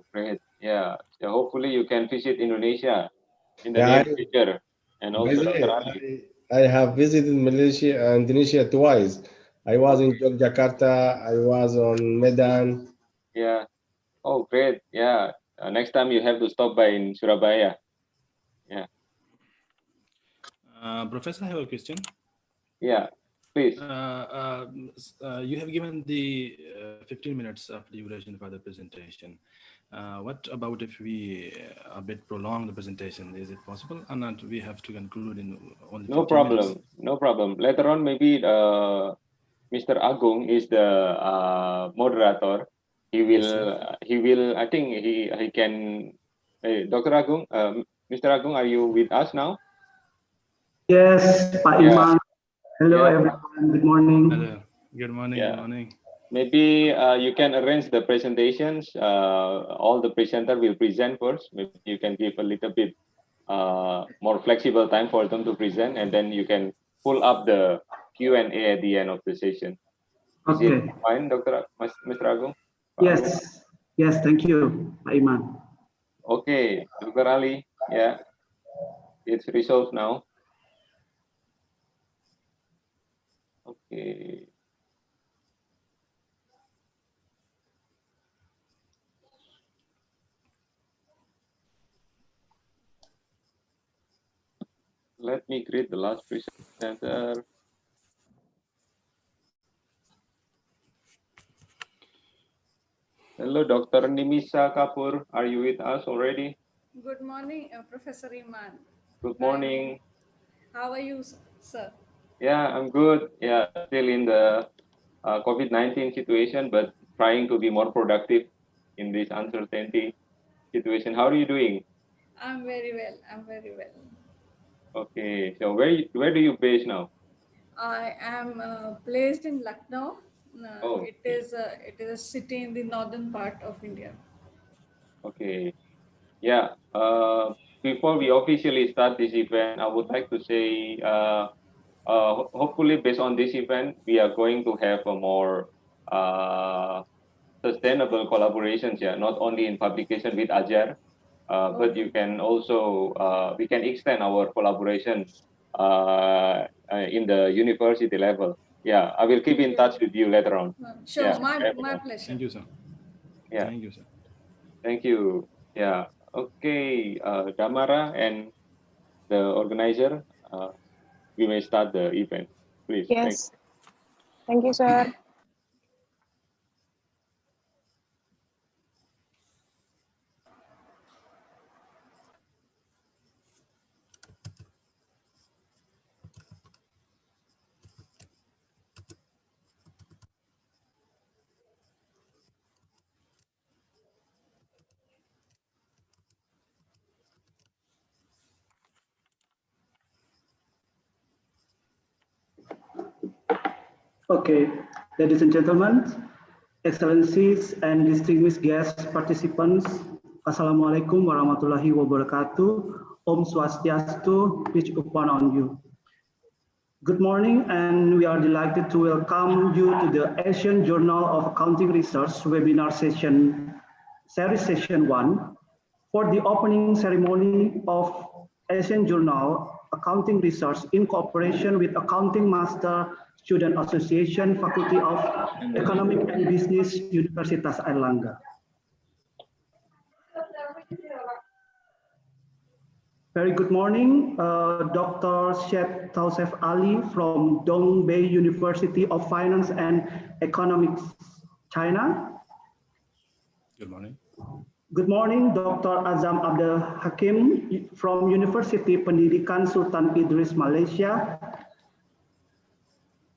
Oh, great. Yeah. So hopefully you can visit Indonesia in the Yeah, near future. And by also the Dr. way, Ali. I have visited Malaysia, Indonesia twice. I was in Okay. Yogyakarta, I was on Medan. Yeah. Oh, great. Yeah. Next time you have to stop by in Surabaya. Yeah. Professor, I have a question. Yeah. Please. You have given the 15 minutes of duration for the presentation. What about if we a bit prolong the presentation? Is it possible? Or not? We have to conclude in only No 15 minutes. problem. No problem. Later on, maybe Mr. Agung is the moderator. Yes, sir. He will. I think he can. Dr. Agung, Mr. Agung, are you with us now? Yes, Pak Yeah. Iman. Hello, Yeah. everyone. Good morning. Hello. Good morning. Good Yeah. morning. Maybe you can arrange the presentations. All the presenter will present first. Maybe you can give a little bit more flexible time for them to present, and then you can pull up the Q&A at the end of the session. Is it Okay. fine, Mr. Agung? Pak Agung? Yes. Yes, thank you, Pak Iman. Okay, Dr. Ali. Yeah, it's resolved now. Okay. Let me greet the last presenter. Hello, Dr. Nimisa Kapoor. Are you with us already? Good morning, Professor Iman. Good morning. How are you, sir? Yeah, I'm good. Yeah, still in the COVID-19 situation, but trying to be more productive in this uncertainty situation. How are you doing? I'm very well. I'm very well. Okay, so where do you base now? I am placed in Lucknow. Oh, It is a city in the northern part of India. okay. Yeah. Before we officially start this event, I would like to say, hopefully, based on this event, we are going to have a more sustainable collaborations. Yeah, not only in publication with Ajar, but you can also we can extend our collaboration in the university level. Yeah, I will keep in touch with you later on. Sure, Yeah, my pleasure. Thank you, sir. yeah. Thank you, sir. Thank you. Yeah. Okay, Damara and the organizer, we may start the event, please. Thank Yes, thank you, sir. Okay, ladies and gentlemen, excellencies and distinguished guest participants, Assalamualaikum warahmatullahi wabarakatuh. Om Swastiastu, peace upon on you. Good morning, and we are delighted to welcome you to the Asian Journal of Accounting Research webinar session, series session 1, for the opening ceremony of Asian Journal Accounting Research in cooperation with Accounting Master Student Association, Faculty of Economic and Business, Universitas Airlangga. Very good morning, Dr. Sheikh Tausef Ali from Dongbei University of Finance and Economics, China. Good morning. Good morning, Dr. Azam Abdul Hakim from University Pendidikan Sultan Idris, Malaysia.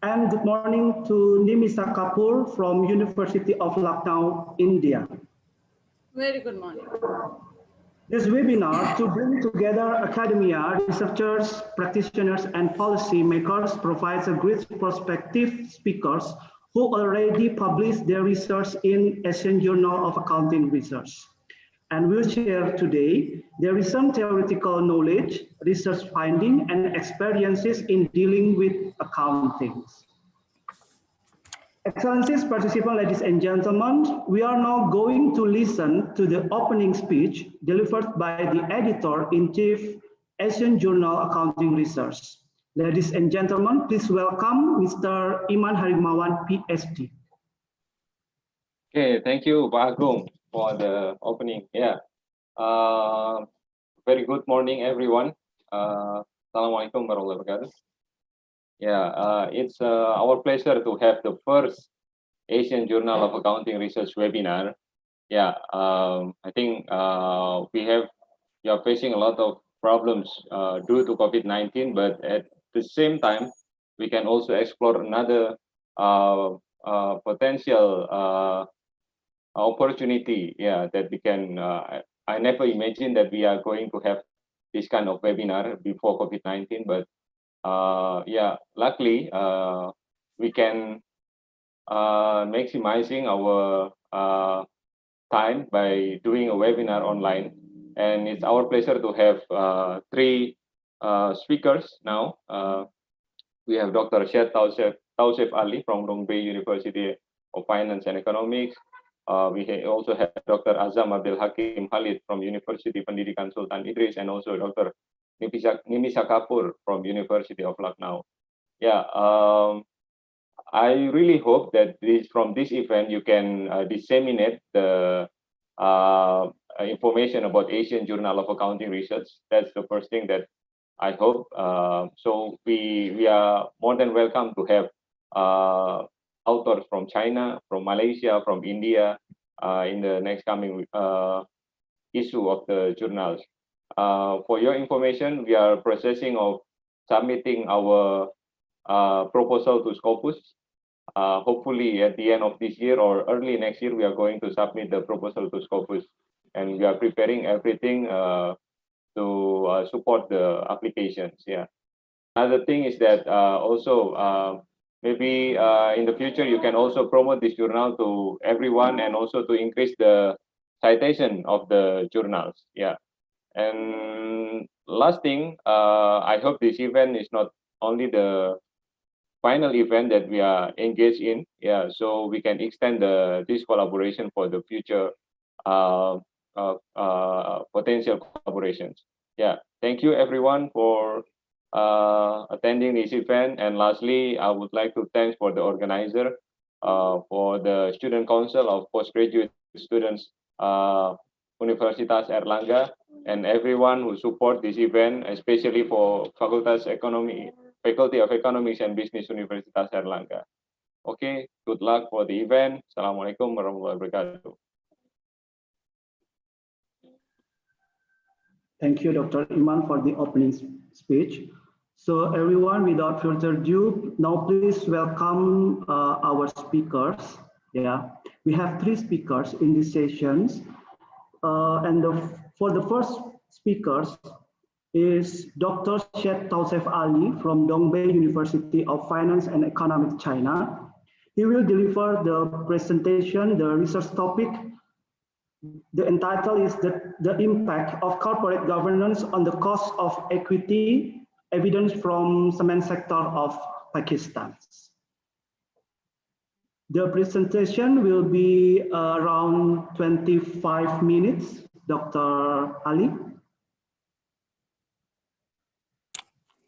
And good morning to Nimisa Kapoor from University of Lucknow, India. Very good morning. This webinar to bring together academia, researchers, practitioners, and policy makers provides a great prospective speakers who already published their research in Asian Journal of Accounting Research, and will share today their recent theoretical knowledge, research finding, and experiences in dealing with accounting. Excellencies, participants, ladies and gentlemen, we are now going to listen to the opening speech delivered by the Editor-in-Chief, Asian Journal Accounting Research. Ladies and gentlemen, please welcome Mr. Iman Harimawan, PhD. Okay, thank you, Pak Agung, for the opening. Yeah. Very good morning, everyone. Assalamualaikum warahmatullahi wabarakatuh. Yeah, it's our pleasure to have the first Asian Journal of Accounting Research webinar. Yeah, I think we are facing a lot of problems due to COVID-19, but at the same time, we can also explore another potential opportunity. Yeah, that we can. I never imagined that we are going to have this kind of webinar before COVID-19, but yeah, luckily we can maximizing our time by doing a webinar online, and it's our pleasure to have three speakers now. We have Dr. Syed Tausef Ali from Dongbei University of Finance and Economics. We also have Dr. Azam Abdul Hakim Khalid from University Pendidikan Sultan Idris, and also Dr. Nimisa Kapur from University of Lucknow. Yeah, I really hope that from this event you can disseminate the information about Asian Journal of Accounting Research. That's the first thing that I hope. So we are more than welcome to have authors from China, from Malaysia, from India in the next coming issue of the journals. For your information, we are processing of submitting our proposal to Scopus. Hopefully at the end of this year or early next year, we are going to submit the proposal to Scopus, and we are preparing everything to support the applications. Yeah. Another thing is that also maybe in the future you can also promote this journal to everyone, and also to increase the citation of the journals. Yeah. And last thing, I hope this event is not only the final event that we are engaged in. Yeah, so we can extend this collaboration for the future potential collaborations. Yeah, thank you everyone for attending this event. And lastly, I would like to thank for the organizer, for the Student Council of Postgraduate Students, Universitas Erlangga, and everyone who support this event, especially for Faculty of Economics and Business, Universitas Erlangga. Okay, good luck for the event. Assalamualaikum warahmatullahi wabarakatuh. Thank you, Dr. Iman, for the opening speech. So everyone, without further ado, now please welcome our speakers. Yeah, we have three speakers in these sessions. And for the first speakers is Dr. Syed Tausef Ali from Dongbei University of Finance and Economics, China. He will deliver the presentation, the research topic. The entitle is the impact of corporate governance on the cost of equity, evidence from cement sector of Pakistan. The presentation will be around 25 minutes. Dr. Ali.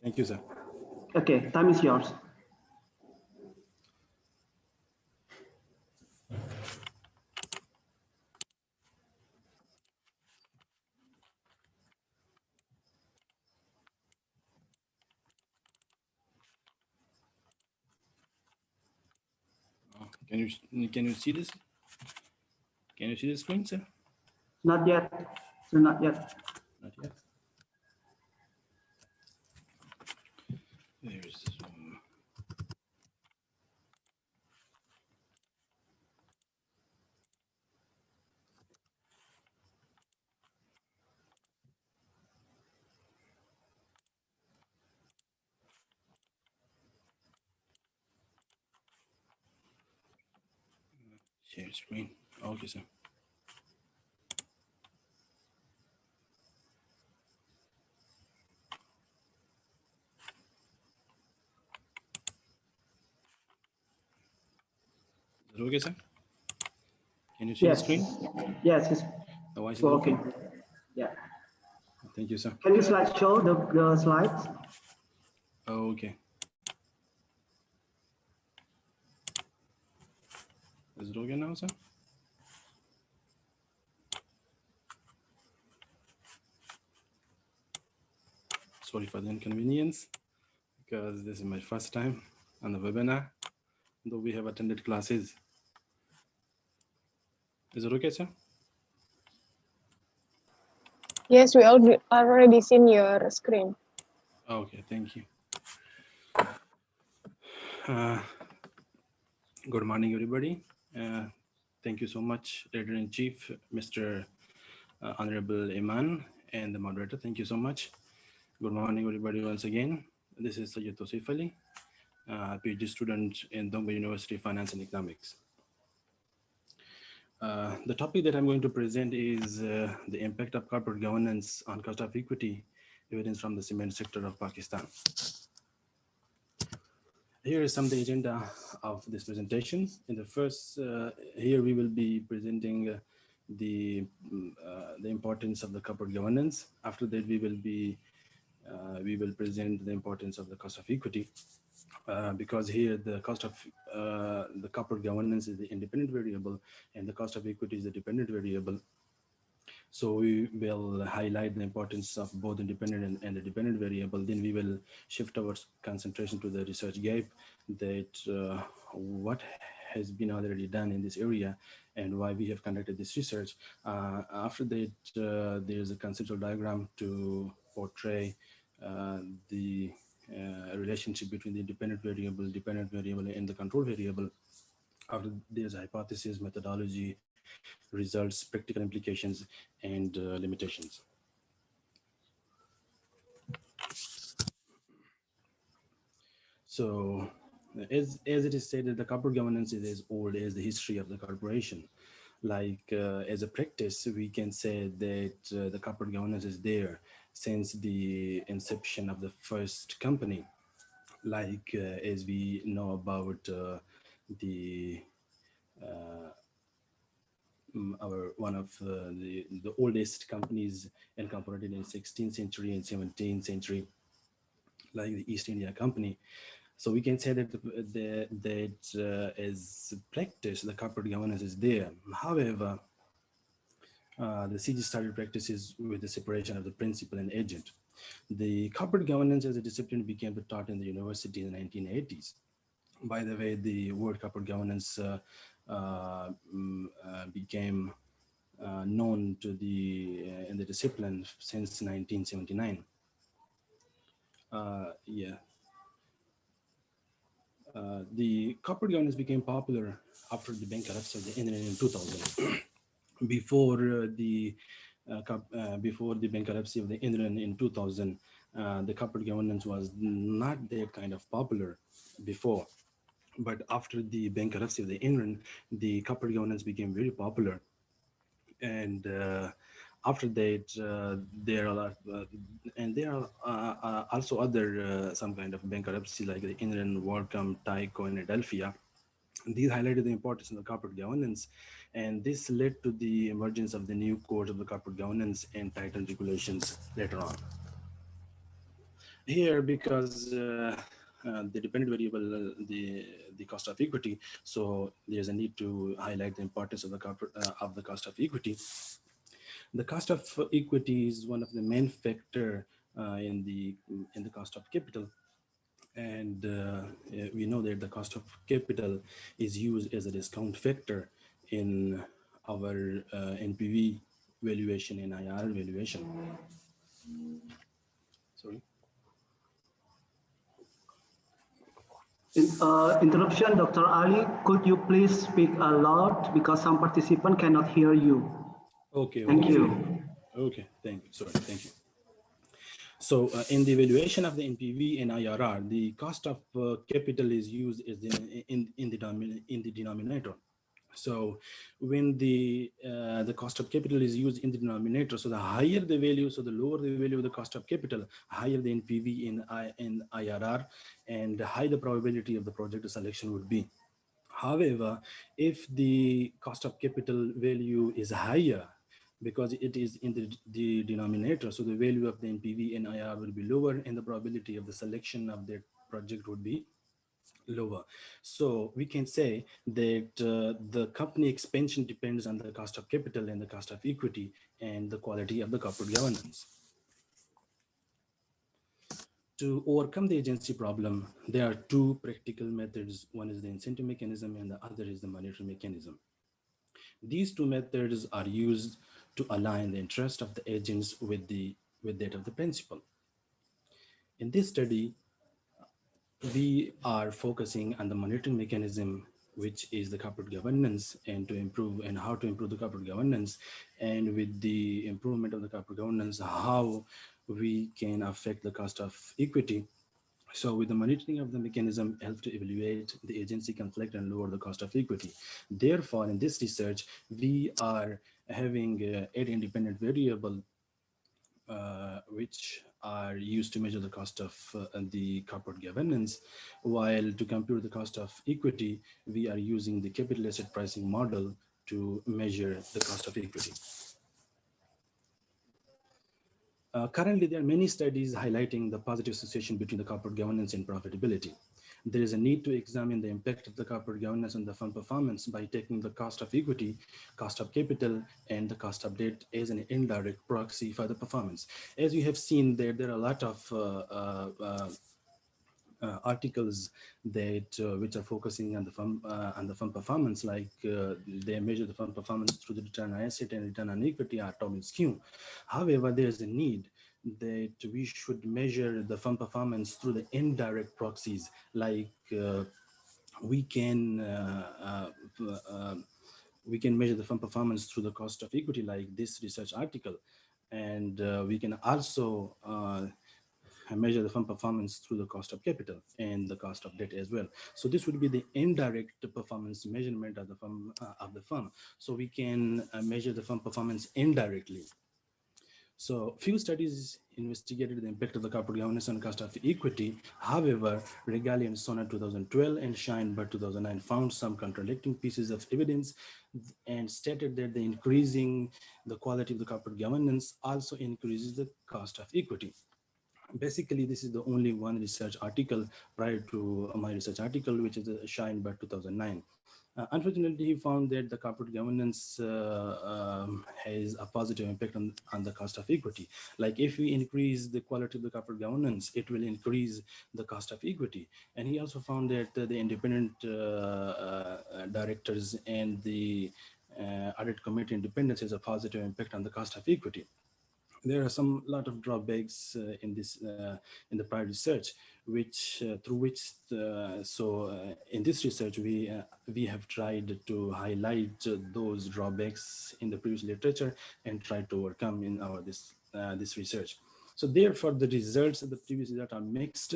Thank you, sir. Okay, time is yours. Can you see this? Can you see the screen, sir? Not yet. So not yet. Not yet. There is this one. Share screen. Okay, sir. it okay, sir? Can you see the Yes. screen? Yes, it's The voice is working. okay? Yeah. Thank you, sir. Can you show the slides? Okay. Is it okay now, sir? Sorry for the inconvenience, because this is my first time on the webinar, though we have attended classes. Is it okay, sir? Yes, we already seen your screen. Okay, thank you. Good morning, everybody. Thank you so much, Editor-in-Chief, Mr. Honorable Iman, and the moderator. Thank you so much. Good morning, everybody, once again. This is Sayyid Tosif Ali, PhD student in Dongba University, Finance and Economics. The topic that I'm going to present is the impact of corporate governance on cost of equity, evidence from the cement sector of Pakistan. Here is some of the agenda of this presentation. In the first, here we will be presenting the importance of the corporate governance. After that, we will present the importance of the cost of equity, because here the cost of the corporate governance is the independent variable and the cost of equity is the dependent variable. So we will highlight the importance of both independent and the dependent variable. Then we will shift our concentration to the research gap, that what has been already done in this area and why we have conducted this research. After that, there's a conceptual diagram to portray the relationship between the dependent variable, and the control variable. After there's a hypothesis, methodology, results, practical implications, and limitations. So as it is stated, the corporate governance is as old as the history of the corporation. Like as a practice, we can say that the corporate governance is there since the inception of the first company. Like as we know about the one of the oldest companies incorporated in 16th century and 17th century, like the East India Company. So we can say that as practice, the corporate governance is there. However, the CG started practices with the separation of the principal and agent. The corporate governance as a discipline became taught in the university in the 1980s. By the way, the word corporate governance became known to the in the discipline since 1979. The corporate governance became popular after the bankruptcy of the Indian in 2000. Before the bankruptcy of the Indian in 2000, the corporate governance was not that kind of popular before. But after the bankruptcy of the Indian, the corporate governance became very popular. And after that, there are also other some kind of bankruptcy like the Indian, WorldCom, Tyco, and Adelphia. These highlighted the importance of the corporate governance, and this led to the emergence of the new codes of the corporate governance and tightened regulations later on. Here, because the dependent variable, the cost of equity, so there's a need to highlight the importance of the corporate of the cost of equity. The cost of equity is one of the main factor in the cost of capital. And we know that the cost of capital is used as a discount factor in our NPV valuation and IRR valuation. Sorry. Interruption, Dr. Ali. Could you please speak aloud because some participant cannot hear you? Okay. Thank you. Okay. Thank you. Sorry. Thank you. So in the evaluation of the NPV and IRR, the cost of capital is used as in the denominator. So when the cost of capital is used in the denominator, so the higher the value, so the lower the value of the cost of capital, higher the NPV in IRR, and high the probability of the project selection would be. However, if the cost of capital value is higher, because it is in the denominator, so the value of the NPV and IR will be lower, and the probability of the selection of that project would be lower. So we can say that the company expansion depends on the cost of capital and the cost of equity and the quality of the corporate governance. To overcome the agency problem, there are two practical methods. One is the incentive mechanism and the other is the monetary mechanism. These two methods are used to align the interest of the agents with that of the principal. In this study, we are focusing on the monitoring mechanism, which is the corporate governance, and how to improve the corporate governance, and with the improvement of the corporate governance, how we can affect the cost of equity. So with the monitoring of the mechanism help to evaluate the agency conflict and lower the cost of equity. Therefore, in this research, we are having 8 independent variables which are used to measure the cost of the corporate governance, while to compute the cost of equity, we are using the capital asset pricing model to measure the cost of equity. Currently, there are many studies highlighting the positive association between the corporate governance and profitability. There is a need to examine the impact of the corporate governance on the fund performance by taking the cost of equity, cost of capital, and the cost of debt as an indirect proxy for the performance. As you have seen, there are a lot of articles that which are focusing on the fund performance, like they measure the fund performance through the return on asset and return on equity are Tobin skew. However, there is a need that we should measure the fund performance through the indirect proxies, like we can measure the fund performance through the cost of equity, like this research article, and we can also measure the fund performance through the cost of capital and the cost of debt as well. So this would be the indirect performance measurement of the firm. So we can measure the fund performance indirectly. So few studies investigated the impact of the corporate governance on cost of equity. However, Regali and Sona 2012 and Scheinberg 2009 found some contradicting pieces of evidence and stated that the increasing the quality of the corporate governance also increases the cost of equity. Basically, this is the only one research article prior to my research article, which is Scheinberg 2009. Unfortunately, he found that the corporate governance has a positive impact on the cost of equity. Like if we increase the quality of the corporate governance, it will increase the cost of equity. And he also found that the independent directors and the audit committee independence has a positive impact on the cost of equity. There are some lot of drawbacks in the prior research, which in this research we have tried to highlight those drawbacks in the previous literature and try to overcome in our this research. So therefore, the results of the previous results are mixed,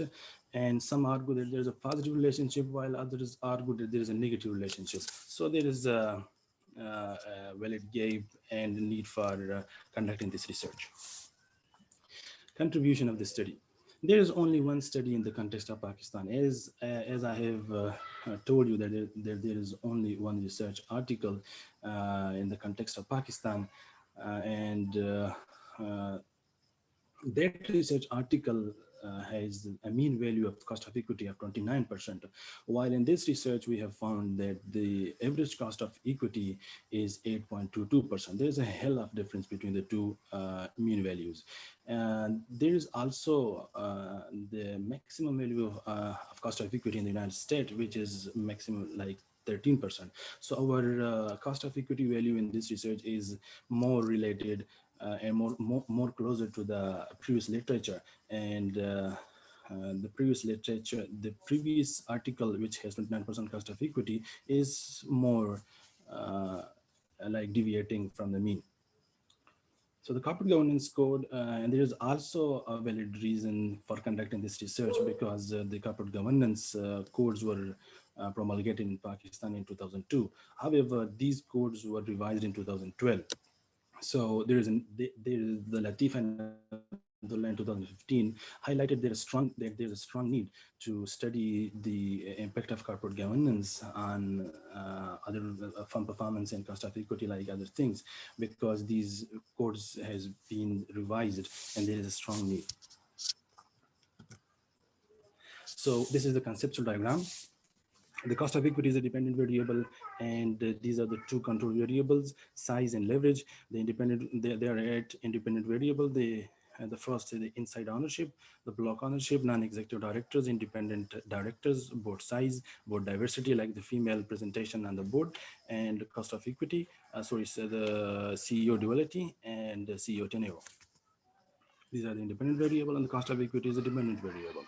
and some argue that there is a positive relationship, while others argue that there is a negative relationship. So there is a valid gap and need for conducting this research. Contribution of the study. There is only one study in the context of Pakistan. As I have told you that there is only one research article in the context of Pakistan, and that research article has a mean value of cost of equity of 29%, while in this research we have found that the average cost of equity is 8.22%. There is a hell of difference between the two mean values. And there is also the maximum value of cost of equity in the United States, which is maximum like 13%. So our cost of equity value in this research is more related and more closer to the previous literature. And the previous article, which has 29% cost of equity, is more like deviating from the mean. So the corporate governance code, and there is also a valid reason for conducting this research, because the corporate governance codes were promulgated in Pakistan in 2002. However, these codes were revised in 2012. So there is the Latif and in 2015 highlighted there's a strong need to study the impact of corporate governance on other fund performance and cost of equity, like other things, because these codes has been revised and there is a strong need. So this is the conceptual diagram. The cost of equity is a dependent variable, and these are the two control variables, size and leverage. The independent, they are at independent variable. The first is the inside ownership, the block ownership, non-executive directors, independent directors, board size, board diversity, like the female presentation on the board, and cost of equity. So the CEO duality and the CEO tenure. These are the independent variable, and the cost of equity is a dependent variable.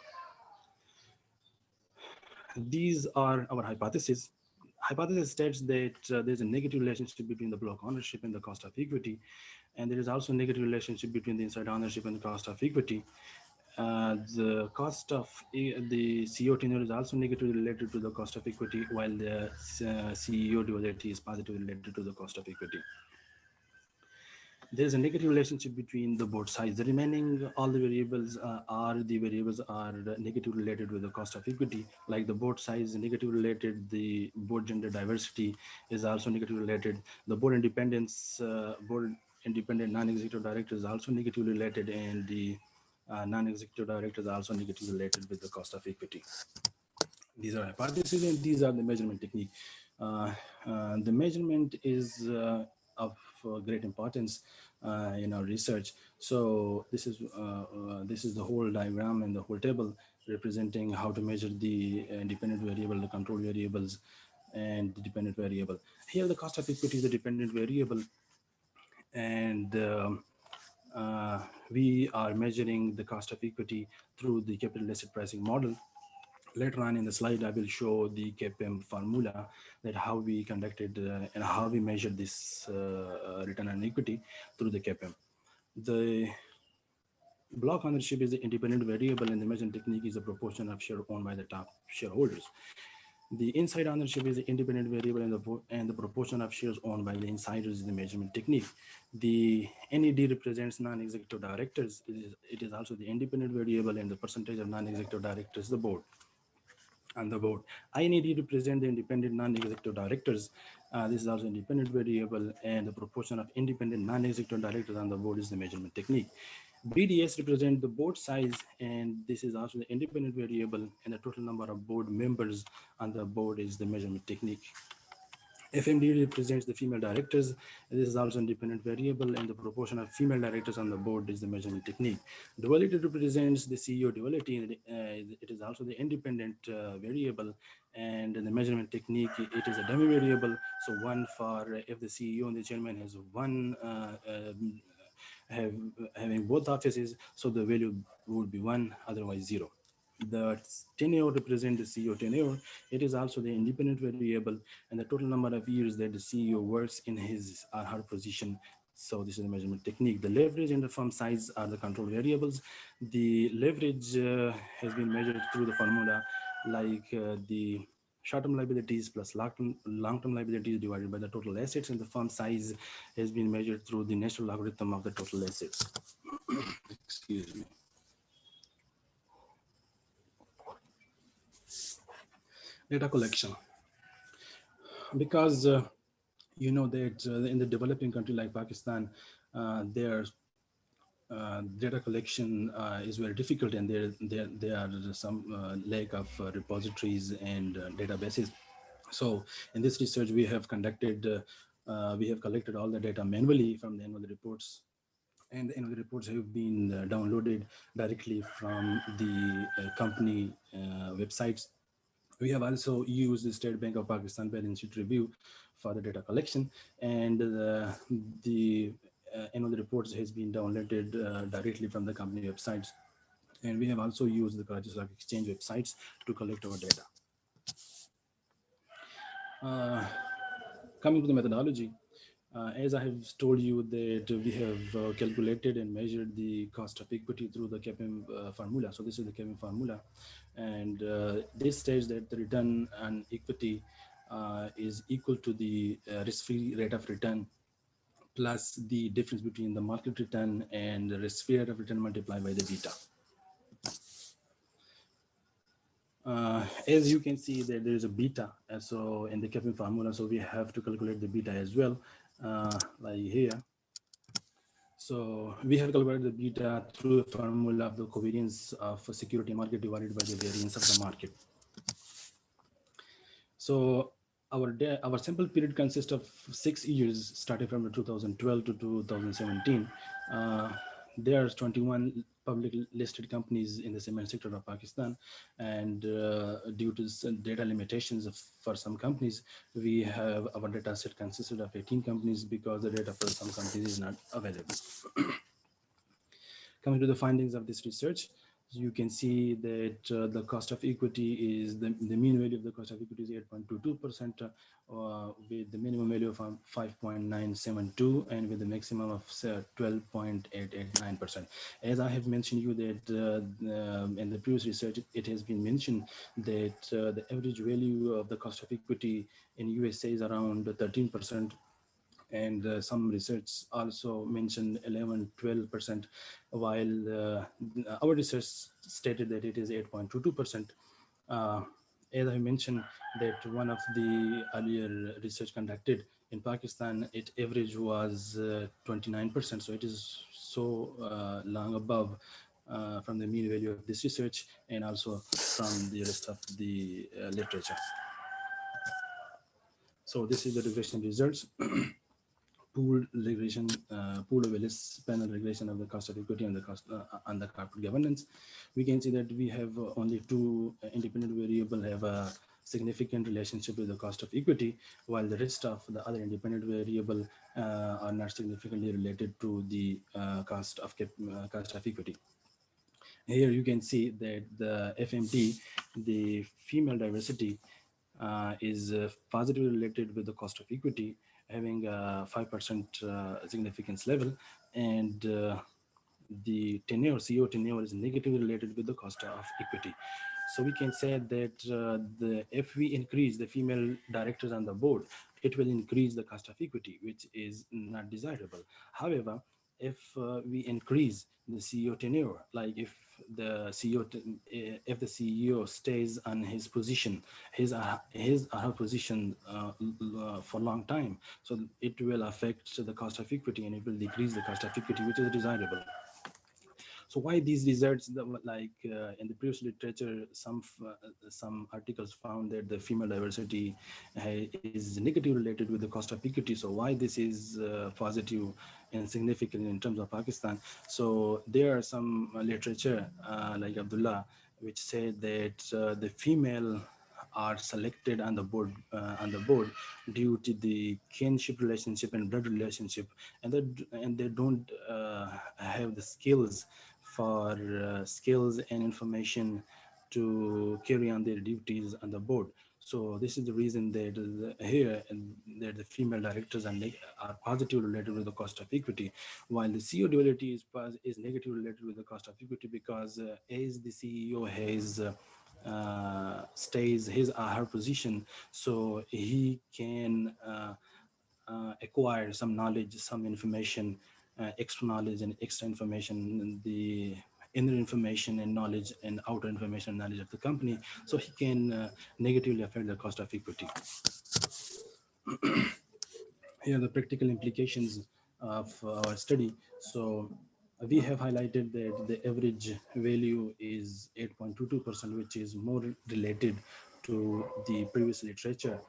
These are our hypotheses. Hypothesis states that there's a negative relationship between the block ownership and the cost of equity, and there is also a negative relationship between the inside ownership and the cost of equity. The cost of the CEO tenure is also negatively related to the cost of equity, while the CEO duality is positively related to the cost of equity. There's a negative relationship between the board size. The remaining, all the variables are negatively related with the cost of equity. Like the board size is negatively related, the board gender diversity is also negatively related. The board independence, board independent non-executive director is also negatively related, and the non-executive directors are also negatively related with the cost of equity. These are hypotheses, and these are the measurement technique. The measurement is of great importance in our research. So this is the whole diagram and the whole table representing how to measure the independent variable, the control variables, and the dependent variable. Here, the cost of equity is a dependent variable, and we are measuring the cost of equity through the capital asset pricing model. Later on in the slide, I will show the KPM formula, that how we conducted and how we measured this return on equity through the KPM. The block ownership is the independent variable, and the measurement technique is a proportion of share owned by the top shareholders. The inside ownership is the independent variable, and the proportion of shares owned by the insiders is the measurement technique. The NED represents non-executive directors. It is also the independent variable, and the percentage of non-executive directors is the board. On the board, INED represent the independent non-executive directors. This is also independent variable, and the proportion of independent non-executive directors on the board is the measurement technique. BDS represent the board size, and this is also the independent variable, and the total number of board members on the board is the measurement technique. FMD represents the female directors. This is also independent variable, and the proportion of female directors on the board is the measurement technique. Duality represents the CEO duality. It is also the independent variable, and in the measurement technique, it is a dummy variable. So one for if the CEO and the chairman has one having both offices, so the value would be 1, otherwise 0. The tenure represents the CEO tenure. It is also the independent variable, and the total number of years that the CEO works in his or her position. So this is the measurement technique. The leverage and the firm size are the control variables. The leverage has been measured through the formula, like the short-term liabilities plus long-term liabilities divided by the total assets, and the firm size has been measured through the natural logarithm of the total assets. Excuse me. Data collection. Because you know that in the developing country like Pakistan, their data collection is very difficult, and there are some lack of repositories and databases. So in this research, we have collected all the data manually from the annual reports, and the annual reports have been downloaded directly from the company websites. We have also used the State Bank of Pakistan balance sheet review for the data collection, and the annual reports has been downloaded directly from the company websites. And we have also used the Karachi Stock Exchange websites to collect our data. Coming to the methodology, as I have told you that we have calculated and measured the cost of equity through the KPM formula. So this is the KPM formula, and this states that the return on equity is equal to the risk-free rate of return plus the difference between the market return and the risk rate of return multiplied by the beta. As you can see that there is a beta, and so in the capping formula, so we have to calculate the beta as well, like here. So we have calculated the beta through a formula of the covariance of security market divided by the variance of the market. So our sample period consists of 6 years, starting from 2012 to 2017. There are 21 public listed companies in the cement sector of Pakistan, and due to some data limitations for some companies, we have our data set consisted of 18 companies because the data for some companies is not available. Coming to the findings of this research, you can see that the cost of equity is the mean value of the cost of equity is 8.22%, with the minimum value of 5.972 and with the maximum of 12.889%. As I have mentioned you that in the previous research, it has been mentioned that the average value of the cost of equity in USA is around 13%. And some research also mentioned 11-12%, while our research stated that it is 8.22%. As I mentioned that one of the earlier research conducted in Pakistan, its average was 29%, so it is so long above from the mean value of this research and also from the rest of the literature. So this is the regression results. Pooled regression, pooled Willis panel regression of the cost of equity and the cost on the corporate governance. We can see that we have only two independent variables have a significant relationship with the cost of equity, while the rest of the other independent variable are not significantly related to the cost of equity. Here you can see that the FMD, the female diversity, is positively related with the cost of equity, having a 5% significance level, and the tenure, CEO tenure, is negatively related with the cost of equity. So we can say that if we increase the female directors on the board, it will increase the cost of equity, which is not desirable. However, if we increase the CEO tenure, like if the CEO stays on his position, his or her position for a long time, so it will affect the cost of equity and it will decrease the cost of equity, which is desirable. So why these results, like in the previous literature, some articles found that the female diversity is negatively related with the cost of equity. So why this is positive and significant in terms of Pakistan? So there are some literature like Abdullah, which say that the female are selected on the board due to the kinship relationship and blood relationship, and they don't have the skills and information to carry on their duties on the board. So this is the reason that that the female directors are positively related with the cost of equity, while the CEO duality is negatively related with the cost of equity, because as the CEO has stays his or her position, so he can acquire some knowledge, some information, extra knowledge and extra information, the inner information and knowledge and outer information and knowledge of the company, so he can negatively affect the cost of equity. Here are the practical implications of our study. So we have highlighted that the average value is 8.22%, which is more related to the previous literature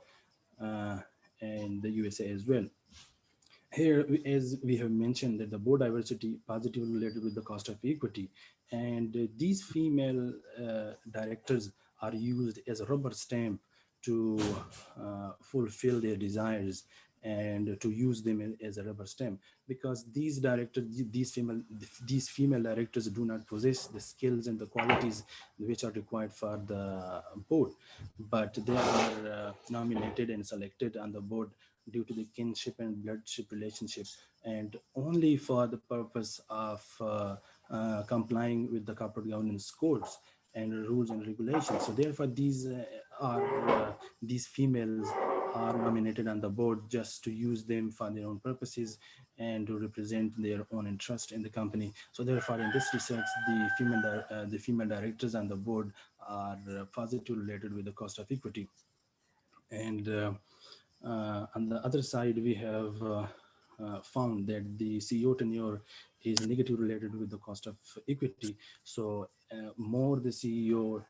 and the USA as well. Here, as we have mentioned, that the board diversity positively related with the cost of equity, and these female directors are used as a rubber stamp to fulfill their desires and to use them as a rubber stamp, because these female directors do not possess the skills and the qualities which are required for the board, but they are nominated and selected on the board due to the kinship and bloodship relationship, and only for the purpose of complying with the corporate governance codes and rules and regulations. So therefore, these females are nominated on the board just to use them for their own purposes and to represent their own interest in the company. So therefore, in this research, the female directors on the board are positively related with the cost of equity. And on the other side, we have found that the CEO tenure is negatively related with the cost of equity. So more the CEO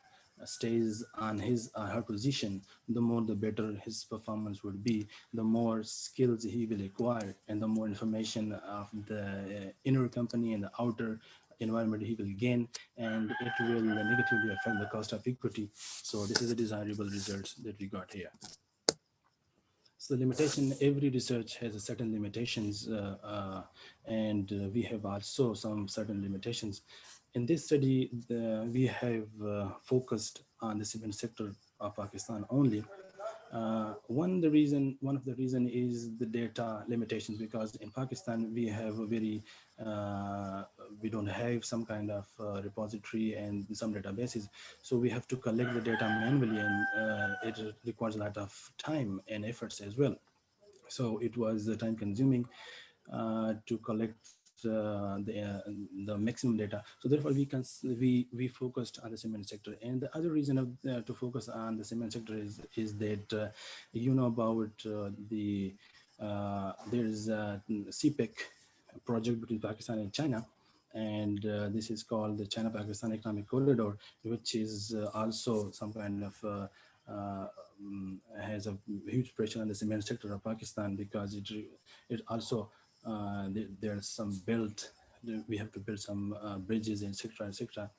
stays on his or her position, the more the better his performance would be, the more skills he will acquire, and the more information of the inner company and the outer environment he will gain, and it will negatively affect the cost of equity. So this is a desirable result that we got here. So the limitation, every research has a certain limitations, and we have also some certain limitations. In this study, we have focused on the cement sector of Pakistan only. One of the reason is the data limitations, because in Pakistan we have a very we don't have some kind of repository and some databases, so we have to collect the data manually, and it requires a lot of time and efforts as well. So it was time consuming to collect the maximum data. So therefore we focused on the cement sector. And the other reason of to focus on the cement sector is that you know about there is a CPEC project between Pakistan and China, and this is called the China-Pakistan Economic Corridor, which is also some kind of has a huge pressure on the cement sector of Pakistan, because it also there's some we have to build some bridges, etc., etc.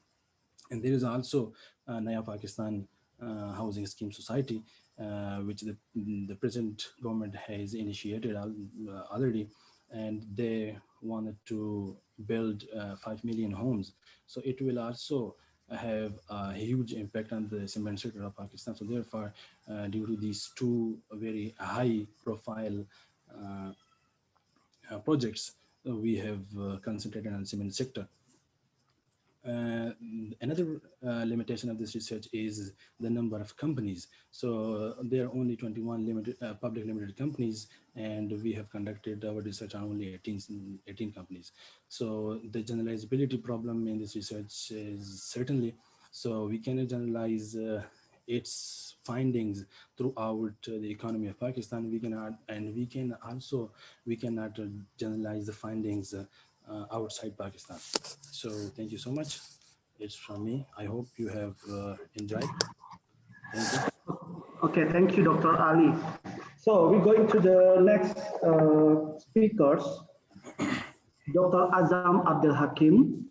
And there is also Naya Pakistan Housing Scheme Society, which the present government has initiated already, and they wanted to build 5 million homes. So it will also have a huge impact on the cement sector of Pakistan. So therefore, due to these two very high profile projects, we have concentrated on the cement sector. Another limitation of this research is the number of companies. So there are only 21 public limited companies, and we have conducted our research on only 18 companies. So the generalizability problem in this research is certainly, so we cannot generalize its findings throughout the economy of Pakistan. We cannot generalize the findings outside Pakistan. So thank you so much. It's from me. I hope you have enjoyed. Thank you. Okay, thank you, Dr. Ali. So we're going to the next speakers. Dr. Azam Abdul Hakim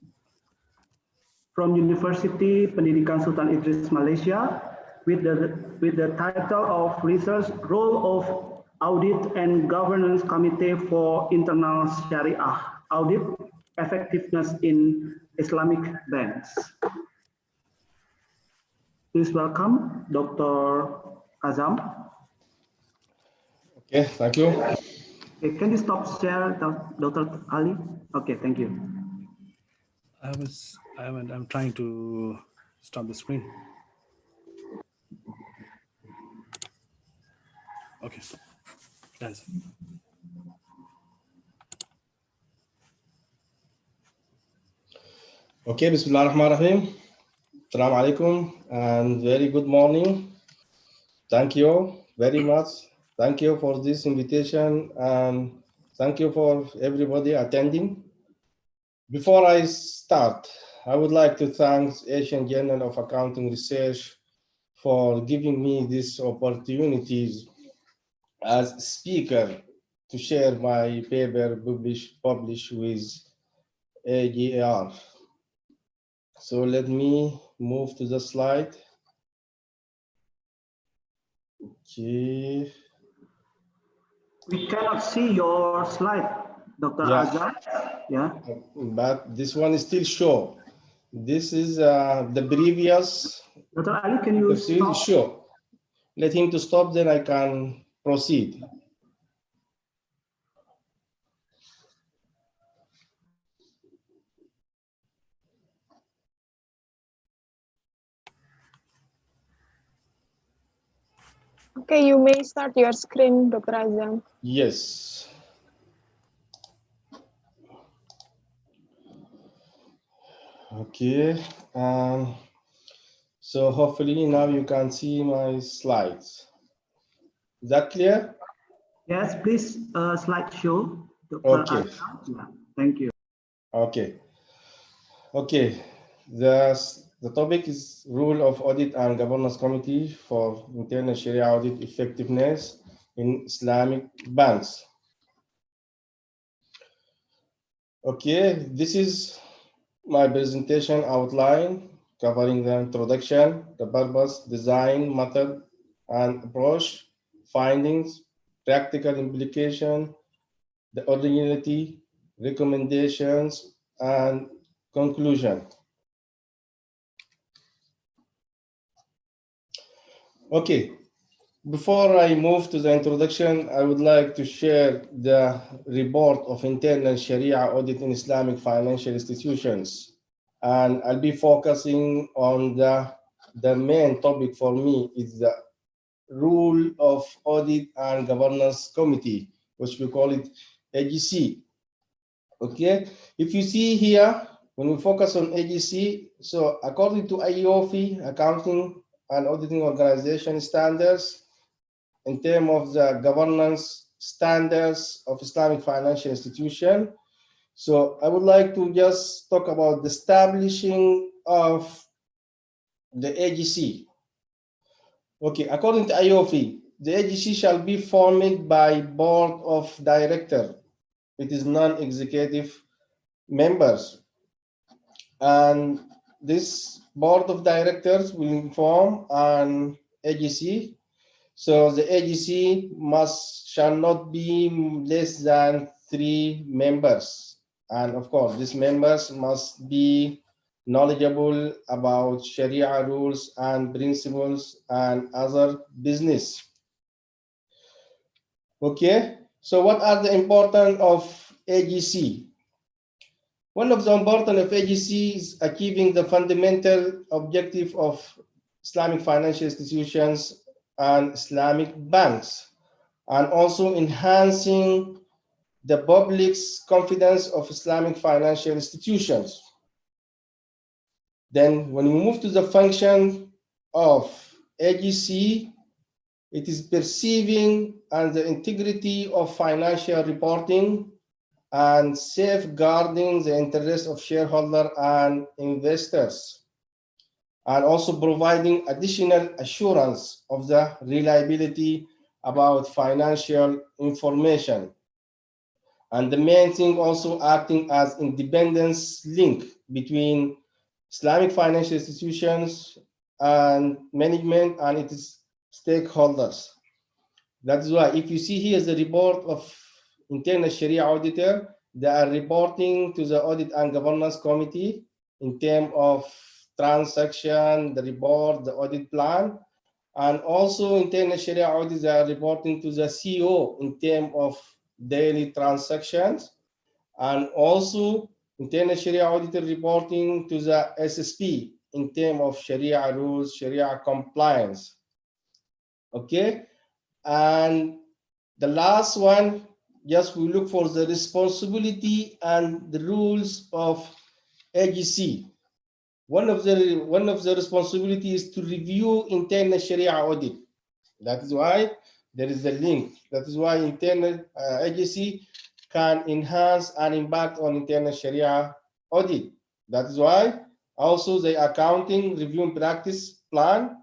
from University Pendidikan Sultan Idris, Malaysia, with the title of Research Role of Audit and Governance Committee for Internal Sharia Audit Effectiveness in Islamic Banks. Please welcome Dr. Azam. Okay, thank you. Okay, can you stop share, Dr. Ali? Okay, thank you. I'm trying to stop the screen. Okay, thanks. Okay, Bismillah ar-Rahman ar-Rahim. Assalamu alaikum and very good morning. Thank you very much. Thank you for this invitation and thank you for everybody attending. Before I start, I would like to thank Asian Journal of Accounting Research for giving me this opportunity as speaker to share my paper published with AGR. So let me move to the slide. Okay. We cannot see your slide, Dr. Azam. Yeah. But this one is still show. This is the previous. Dr. Ali, can you stop? Sure. Let him to stop, then I can proceed. Okay, you may start your screen, Dr. Azam. Yes. Okay. So hopefully now you can see my slides. Is that clear? Yes, please, slideshow, Dr. Okay. Azam. Yeah, thank you. Okay. Okay. The topic is rule of audit and governance committee for internal Sharia audit effectiveness in Islamic banks. Okay, this is my presentation outline covering the introduction, the purpose, design, method, and approach, findings, practical implication, the originality, recommendations, and conclusion. Okay, before I move to the introduction, I would like to share the report of internal Sharia audit in Islamic financial institutions. And I'll be focusing on the main topic for me is the rule of audit and governance committee, which we call it AGC. Okay, if you see here, when we focus on AGC, so according to IOFI, Accounting and Auditing Organization standards, in terms of the governance standards of Islamic financial institution. So I would like to just talk about the establishing of the AGC. Okay, according to IOFI, the AGC shall be formed by board of director. It is non-executive members. And this board of directors will inform an AGC. So the AGC shall not be less than 3 members. And of course, these members must be knowledgeable about Sharia rules and principles and other business. Okay, so what are the importance of AGC? One of the importance of AGC is achieving the fundamental objective of Islamic financial institutions and Islamic banks, and also enhancing the public's confidence of Islamic financial institutions. Then when we move to the function of AGC, it is perceiving and the integrity of financial reporting and safeguarding the interests of shareholders and investors, and also providing additional assurance of the reliability about financial information. And the main thing also acting as independence link between Islamic financial institutions and management and its stakeholders. That is why if you see here the report of internal Sharia auditor, they are reporting to the audit and governance committee in terms of transaction, the report, the audit plan, and also internal Sharia audit, they are reporting to the CEO in terms of daily transactions, and also internal Sharia auditor reporting to the SSP in terms of Sharia rules, Sharia compliance. Okay, and the last one, just we look for the responsibility and the rules of AGC. One of the responsibilities is to review internal Sharia audit. That is why there is a link. That is why internal agency can enhance and impact on internal Sharia audit. That is why also the accounting review and practice plan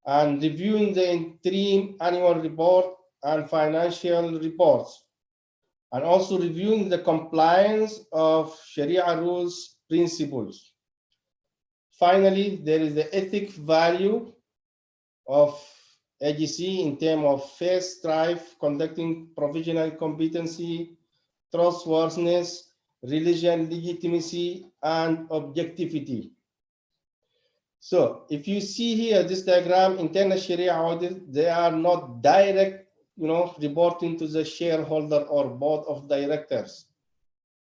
and reviewing the interim annual report and financial reports, and also reviewing the compliance of Sharia rules principles. Finally, there is the ethic value of AGC in terms of fair strife, conducting provisional competency, trustworthiness, religion legitimacy, and objectivity. So if you see here this diagram, internal Sharia audit, they are not direct, reporting to the shareholder or board of directors.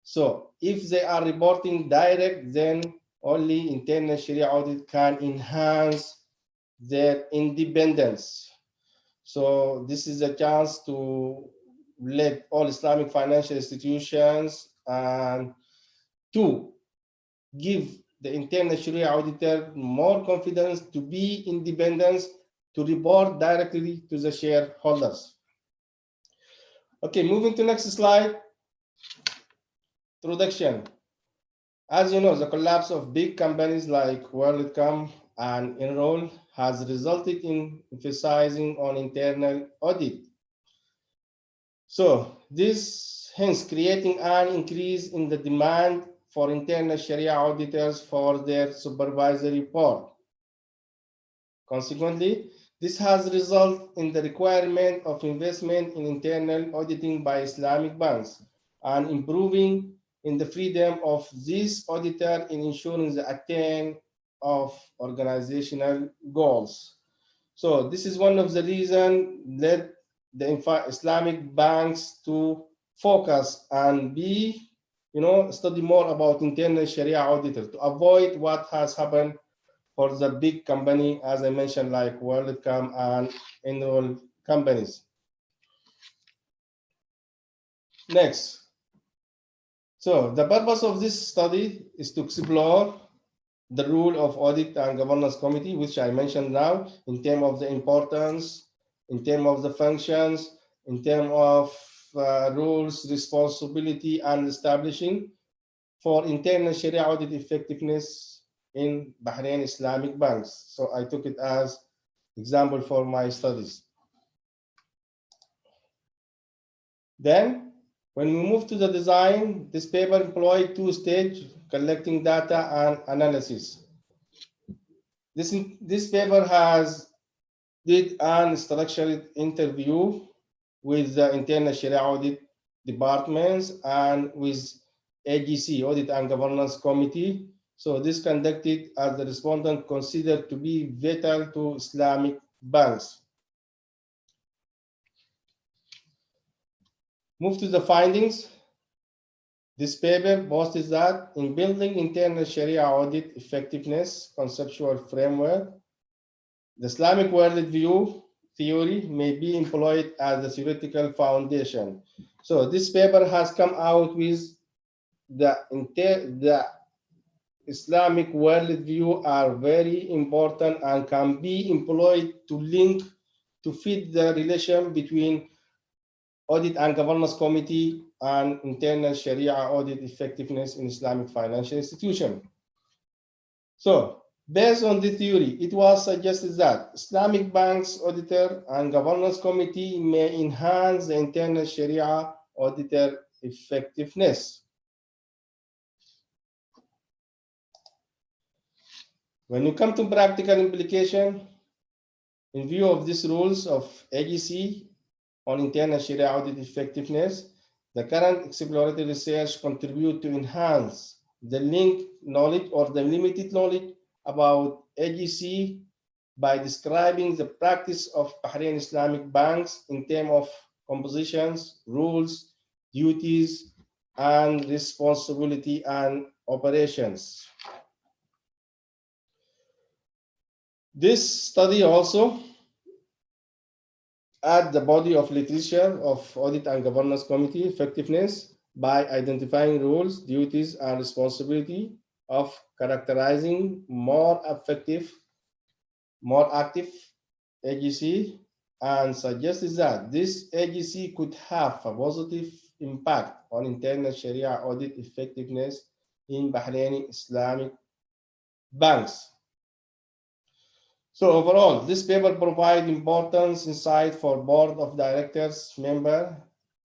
So if they are reporting direct, then only internal Sharia audit can enhance their independence. So this is a chance to let all Islamic financial institutions and to give the internal Sharia auditor more confidence to be independent to report directly to the shareholders. Okay, moving to next slide. Introduction. As you know, the collapse of big companies like WorldCom and Enroll has resulted in emphasizing on internal audit. So this hence creating an increase in the demand for internal Sharia auditors for their supervisory board. Consequently, this has resulted in the requirement of investment in internal auditing by Islamic banks and improving in the freedom of this auditor in ensuring the attainment of organizational goals. So this is one of the reasons led the Islamic banks to focus and be, study more about internal Sharia auditor to avoid what has happened for the big company, as I mentioned, like WorldCom and Enroll companies. Next. So the purpose of this study is to explore the role of audit and governance committee, which I mentioned now, in terms of the importance, in terms of the functions, in terms of rules, responsibility, and establishing for internal Sharia audit effectiveness in Bahrain Islamic banks. So I took it as example for my studies. Then, when we move to the design, this paper employed two stages, collecting data and analysis. This paper did an structured interview with the internal Sharia audit departments and with AGC, Audit and Governance Committee. So this conducted as the respondent considered to be vital to Islamic banks. Move to the findings. This paper boasts that in building internal Sharia audit effectiveness conceptual framework, the Islamic worldview theory may be employed as the theoretical foundation. So this paper has come out with the Islamic worldview are very important and can be employed to link, to fit the relation between Audit and Governance Committee and internal Sharia audit effectiveness in Islamic financial institution. So, based on the theory, it was suggested that Islamic banks auditor and governance committee may enhance the internal Sharia auditor effectiveness. When you come to practical implication, in view of these rules of AGC on internal Sharia audit effectiveness, the current exploratory research contribute to enhance the linked knowledge or the limited knowledge about AGC by describing the practice of Bahrain Islamic banks in terms of compositions, rules, duties, and responsibility and operations. This study also add the body of literature of Audit and Governance Committee effectiveness by identifying rules, duties, and responsibility of characterizing more effective, more active AGC, and suggests that this AGC could have a positive impact on internal Sharia audit effectiveness in Bahraini Islamic banks. So overall, this paper provides important insight for board of directors member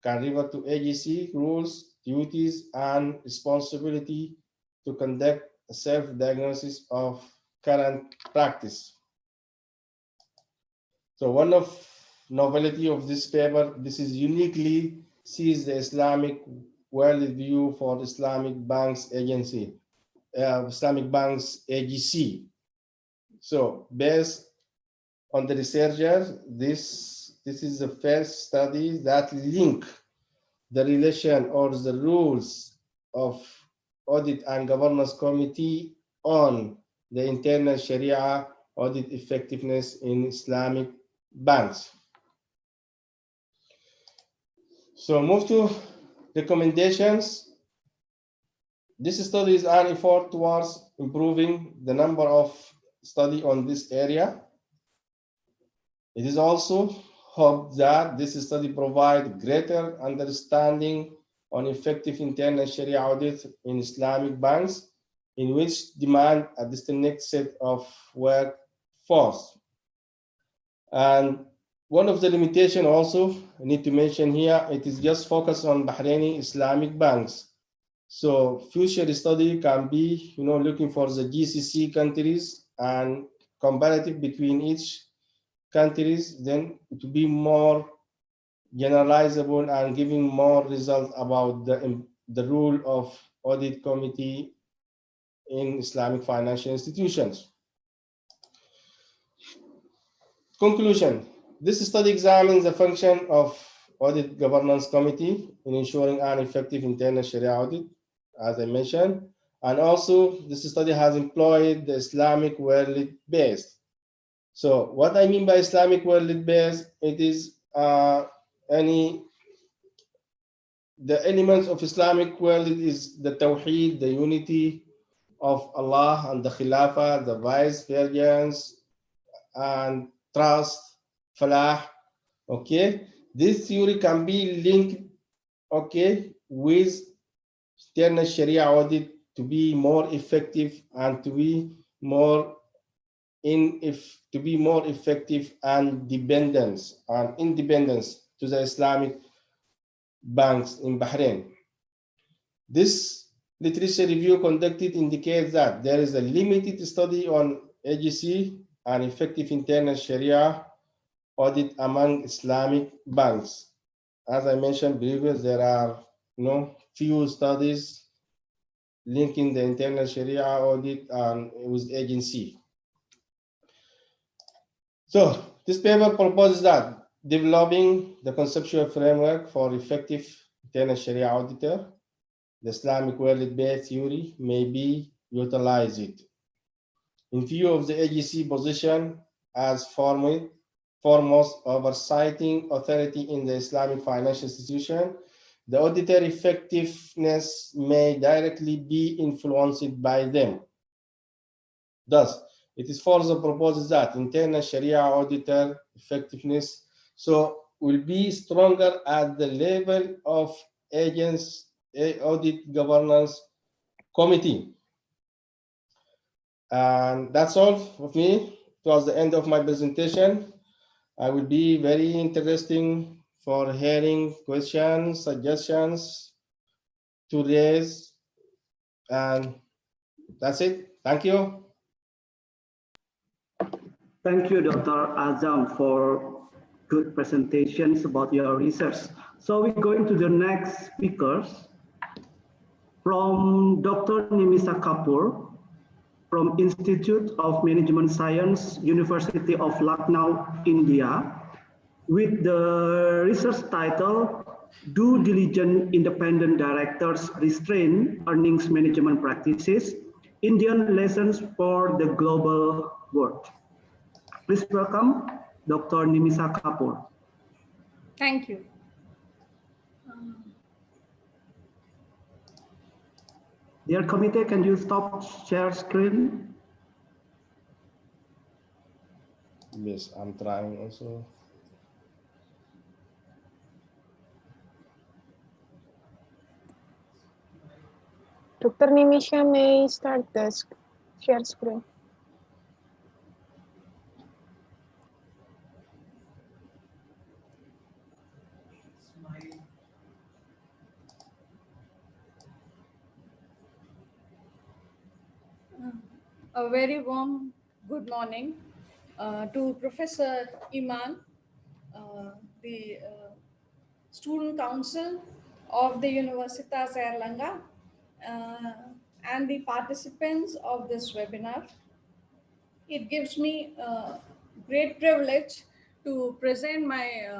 can refer to AGC rules, duties, and responsibility to conduct a self-diagnosis of current practice. So one of novelty of this paper, this is uniquely sees the Islamic worldview for Islamic Banks Agency, Islamic Banks AGC. So based on the researchers, this is the first study that link the relation or the rules of Audit and Governance Committee on the internal Sharia audit effectiveness in Islamic banks. So move to recommendations. This study is an effort towards improving the number of study on this area. It is also hoped that this study provide greater understanding on effective internal Sharia audit in Islamic banks, in which demand a distinct set of workforce. And one of the limitations also I need to mention here, it is just focused on Bahraini Islamic banks. So future study can be, looking for the GCC countries and comparative between each countries, then to be more generalizable and giving more results about the role of audit committee in Islamic financial institutions. Conclusion. This study examines the function of audit governance committee in ensuring an effective internal Sharia audit, as I mentioned, and also this study has employed the Islamic world base. So what I mean by Islamic world base, it is the elements of Islamic world is the Tawheed, the unity of Allah and the Khilafah, the vice-regents, and trust, falah. Okay, this theory can be linked, with external Sharia audit to be more effective and to be more effective and independence to the Islamic banks in Bahrain. This literature review conducted indicates that there is a limited study on AGC and effective internal Sharia audit among Islamic banks. As I mentioned previously, there are few studies linking the internal Sharia audit and with agency. So this paper proposes that developing the conceptual framework for effective internal Sharia auditor, the Islamic world-based theory may be utilized. In view of the AGC position as foremost oversighting authority in the Islamic financial institution, the auditor effectiveness may directly be influenced by them. Thus, it is further proposed that internal Sharia auditor effectiveness will be stronger at the level of audit governance committee. And that's all of me. Towards the end of my presentation, I will be very interesting for hearing questions, suggestions to raise, and that's it. Thank you. Thank you, Dr. Azam, for good presentations about your research. So we're going to the next speakers. From Dr. Nimisa Kapoor, from Institute of Management Science, University of Lucknow, India, with the research title, Do Diligent Independent Directors Restrain Earnings Management Practices? Indian Lessons for the Global World. Please welcome Dr. Nimisa Kapoor. Thank you. Dear committee, can you stop share screen? Yes, I'm trying also. Dr. Nimisha may start the share screen. A very warm good morning to Professor Iman, the Student Council of the Universitas Airlangga, and the participants of this webinar. It gives me great privilege to present my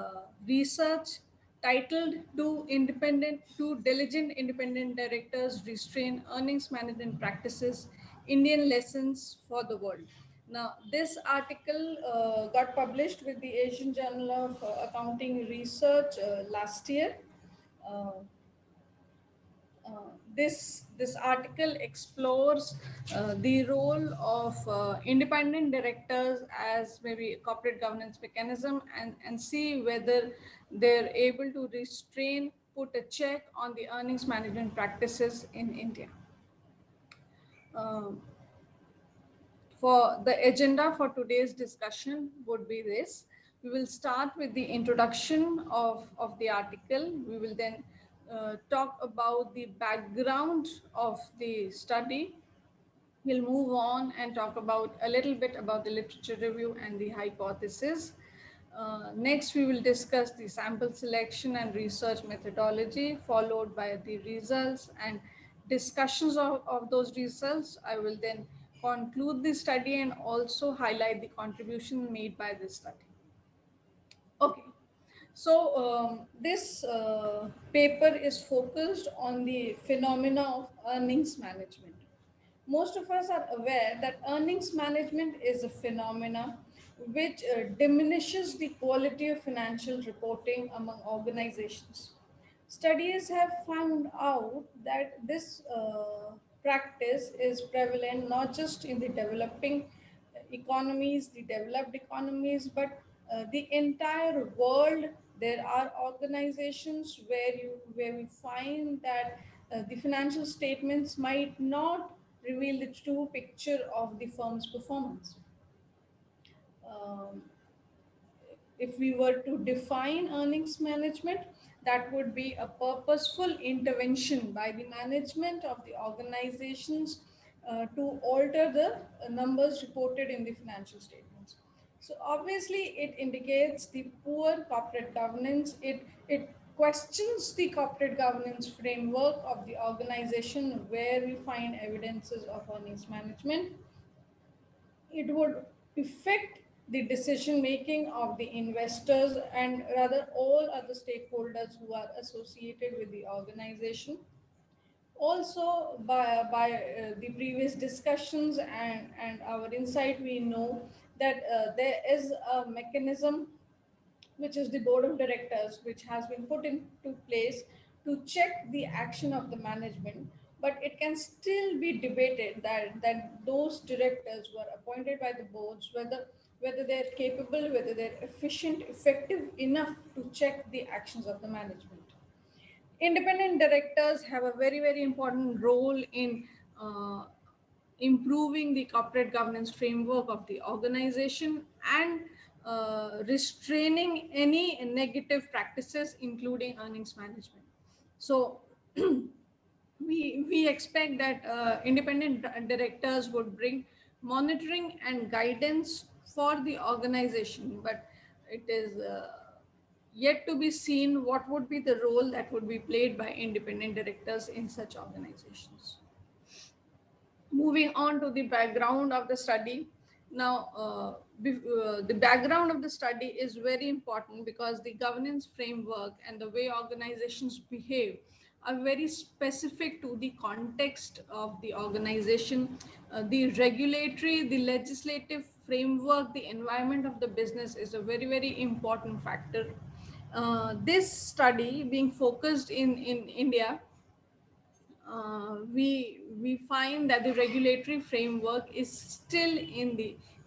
research titled Do Diligent Independent Directors Restrain Earnings Management Practices, Indian Lessons for the World. Now, this article got published with the Asian Journal of Accounting Research last year. uh, this article explores the role of independent directors as maybe a corporate governance mechanism, and see whether they're able to restrain, put a check on the earnings management practices in India. Um, for the agenda for today's discussion would be this. We will start with the introduction of the article. We will then talk about the background of the study. We'll move on and talk about a little bit about the literature review and the hypothesis. Next, we will discuss the sample selection and research methodology, followed by the results and discussions of those results. I will then conclude the study and also highlight the contribution made by this study. Okay, so this paper is focused on the phenomena of earnings management. Most of us are aware that earnings management is a phenomena which diminishes the quality of financial reporting among organizations. Studies have found out that this practice is prevalent not just in the developing economies, the developed economies, but the entire world. There are organizations where we find that the financial statements might not reveal the true picture of the firm's performance. Um, if we were to define earnings management, that would be a purposeful intervention by the management of the organizations to alter the numbers reported in the financial statements. So obviously it indicates the poor corporate governance. It questions the corporate governance framework of the organization where we find evidences of earnings management. It would affect the decision making of the investors and rather all other stakeholders who are associated with the organization. Also, by the previous discussions and our insight, we know that there is a mechanism which is the board of directors, which has been put into place to check the action of the management. But it can still be debated that those directors who are appointed by the boards, whether they're capable, whether they're efficient, effective enough to check the actions of the management. Independent directors have a very important role in improving the corporate governance framework of the organization and restraining any negative practices, including earnings management. So we expect that independent directors would bring monitoring and guidance for the organization, but it is yet to be seen what would be the role that would be played by independent directors in such organizations. Moving on to the background of the study. Now, the background of the study is very important because the governance framework and the way organizations behave are very specific to the context of the organization. The regulatory, the legislative framework, the environment of the business is a very important factor. This study being focused in India, we find that the regulatory framework is still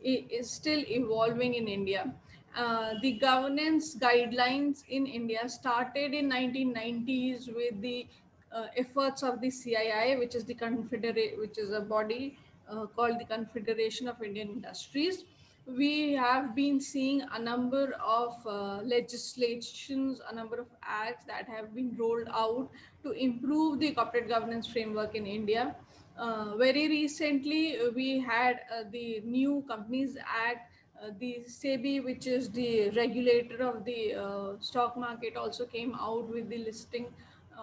evolving in India. The governance guidelines in India started in 1990s with the efforts of the CII, which is which is a body called the Confederation of Indian Industries. We have been seeing a number of legislations, a number of acts that have been rolled out to improve the corporate governance framework in India. Very recently, we had the new Companies Act, the SEBI, which is the regulator of the stock market, also came out with the listing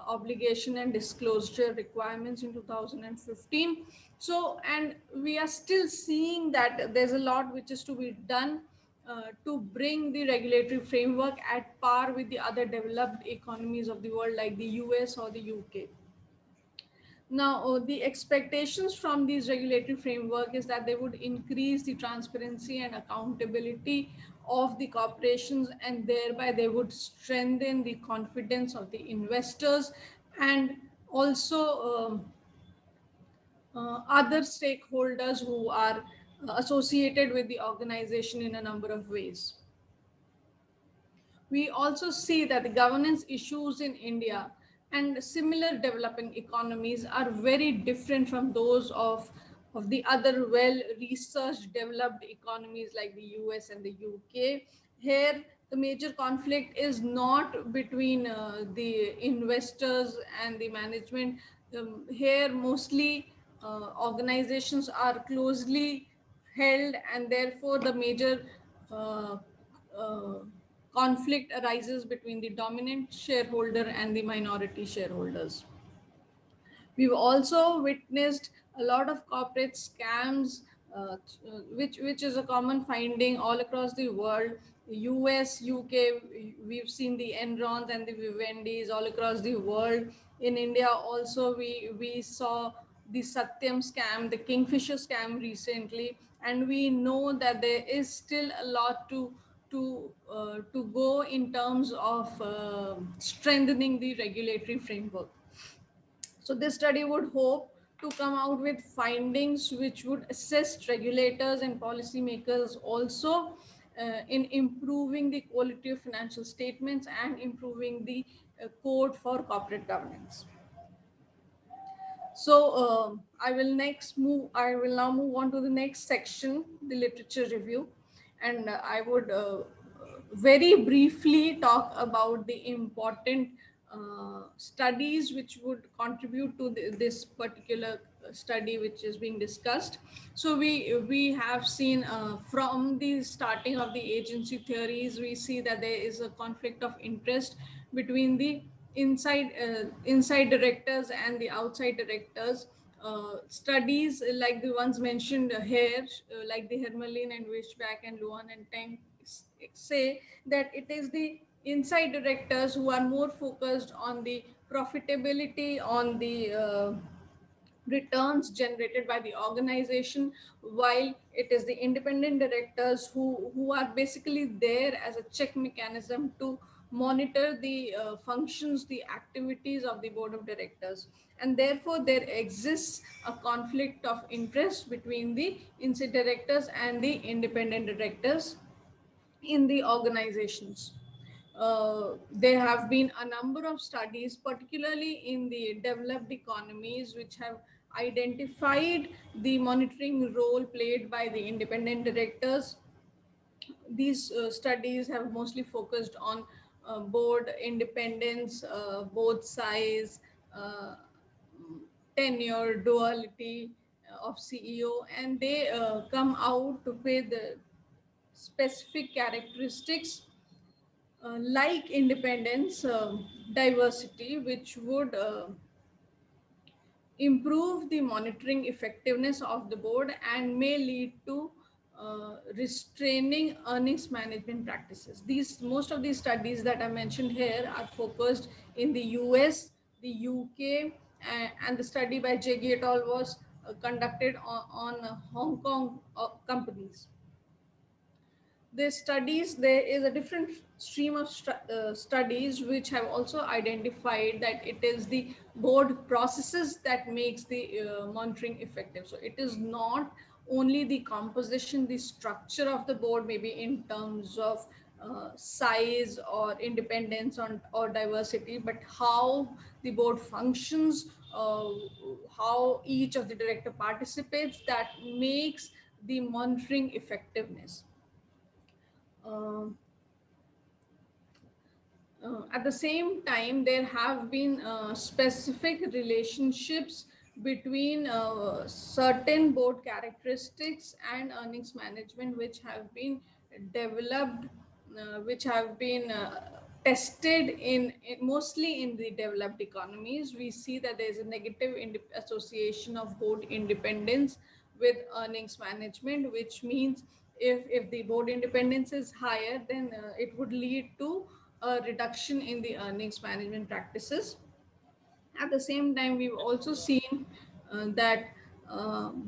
obligation and disclosure requirements in 2015. So, and we are still seeing that there's a lot which is to be done to bring the regulatory framework at par with the other developed economies of the world like the US or the UK. Now, the expectations from these regulatory framework is that they would increase the transparency and accountability of the corporations, and thereby they would strengthen the confidence of the investors and also other stakeholders who are associated with the organization in a number of ways. We also see that the governance issues in India and similar developing economies are very different from those of the other well researched developed economies like the US and the UK. Here, the major conflict is not between the investors and the management. Here, mostly organizations are closely held, and therefore, the major uh, uh, conflict arises between the dominant shareholder and the minority shareholders. We've also witnessed a lot of corporate scams, which is a common finding all across the world. US, UK, we've seen the Enrons and the Vivendis all across the world. In India, also we saw the Satyam scam, the Kingfisher scam recently, and we know that there is still a lot to go in terms of strengthening the regulatory framework. So this study would hope to come out with findings which would assist regulators and policymakers also in improving the quality of financial statements and improving the code for corporate governance. So I will now move on to the next section, the literature review, and I would very briefly talk about the important studies which would contribute to this particular study which is being discussed. So we have seen from the starting of the agency theories, we see that there is a conflict of interest between the inside directors and the outside directors. Studies like the ones mentioned here, like the Hermelin and Wishback and Luan and Tang, say that it is the inside directors who are more focused on the profitability, on the returns generated by the organization, while it is the independent directors who are basically there as a check mechanism to monitor the functions, the activities of the board of directors, and therefore there exists a conflict of interest between the inside directors and the independent directors in the organizations. There have been a number of studies, particularly in the developed economies, which have identified the monitoring role played by the independent directors. These studies have mostly focused on board independence, board size, uh, tenure, duality of CEO, and they come out with the specific characteristics like independence, diversity, which would improve the monitoring effectiveness of the board and may lead to restraining earnings management practices. These most of these studies that I mentioned here are focused in the US, the UK, and the study by Jaggi et al. Was conducted on Hong Kong companies. The studies, there is a different stream of studies which have also identified that it is the board processes that makes the monitoring effective. So it is not only the composition, the structure of the board, maybe in terms of size or independence or diversity, but how the board functions, how each of the director participates, that makes the monitoring effectiveness. uh, at the same time, there have been specific relationships between certain board characteristics and earnings management, which have been developed, which have been tested in mostly in the developed economies. We see that there is a negative association of board independence with earnings management, which means if the board independence is higher, then it would lead to a reduction in the earnings management practices. At the same time, we've also seen that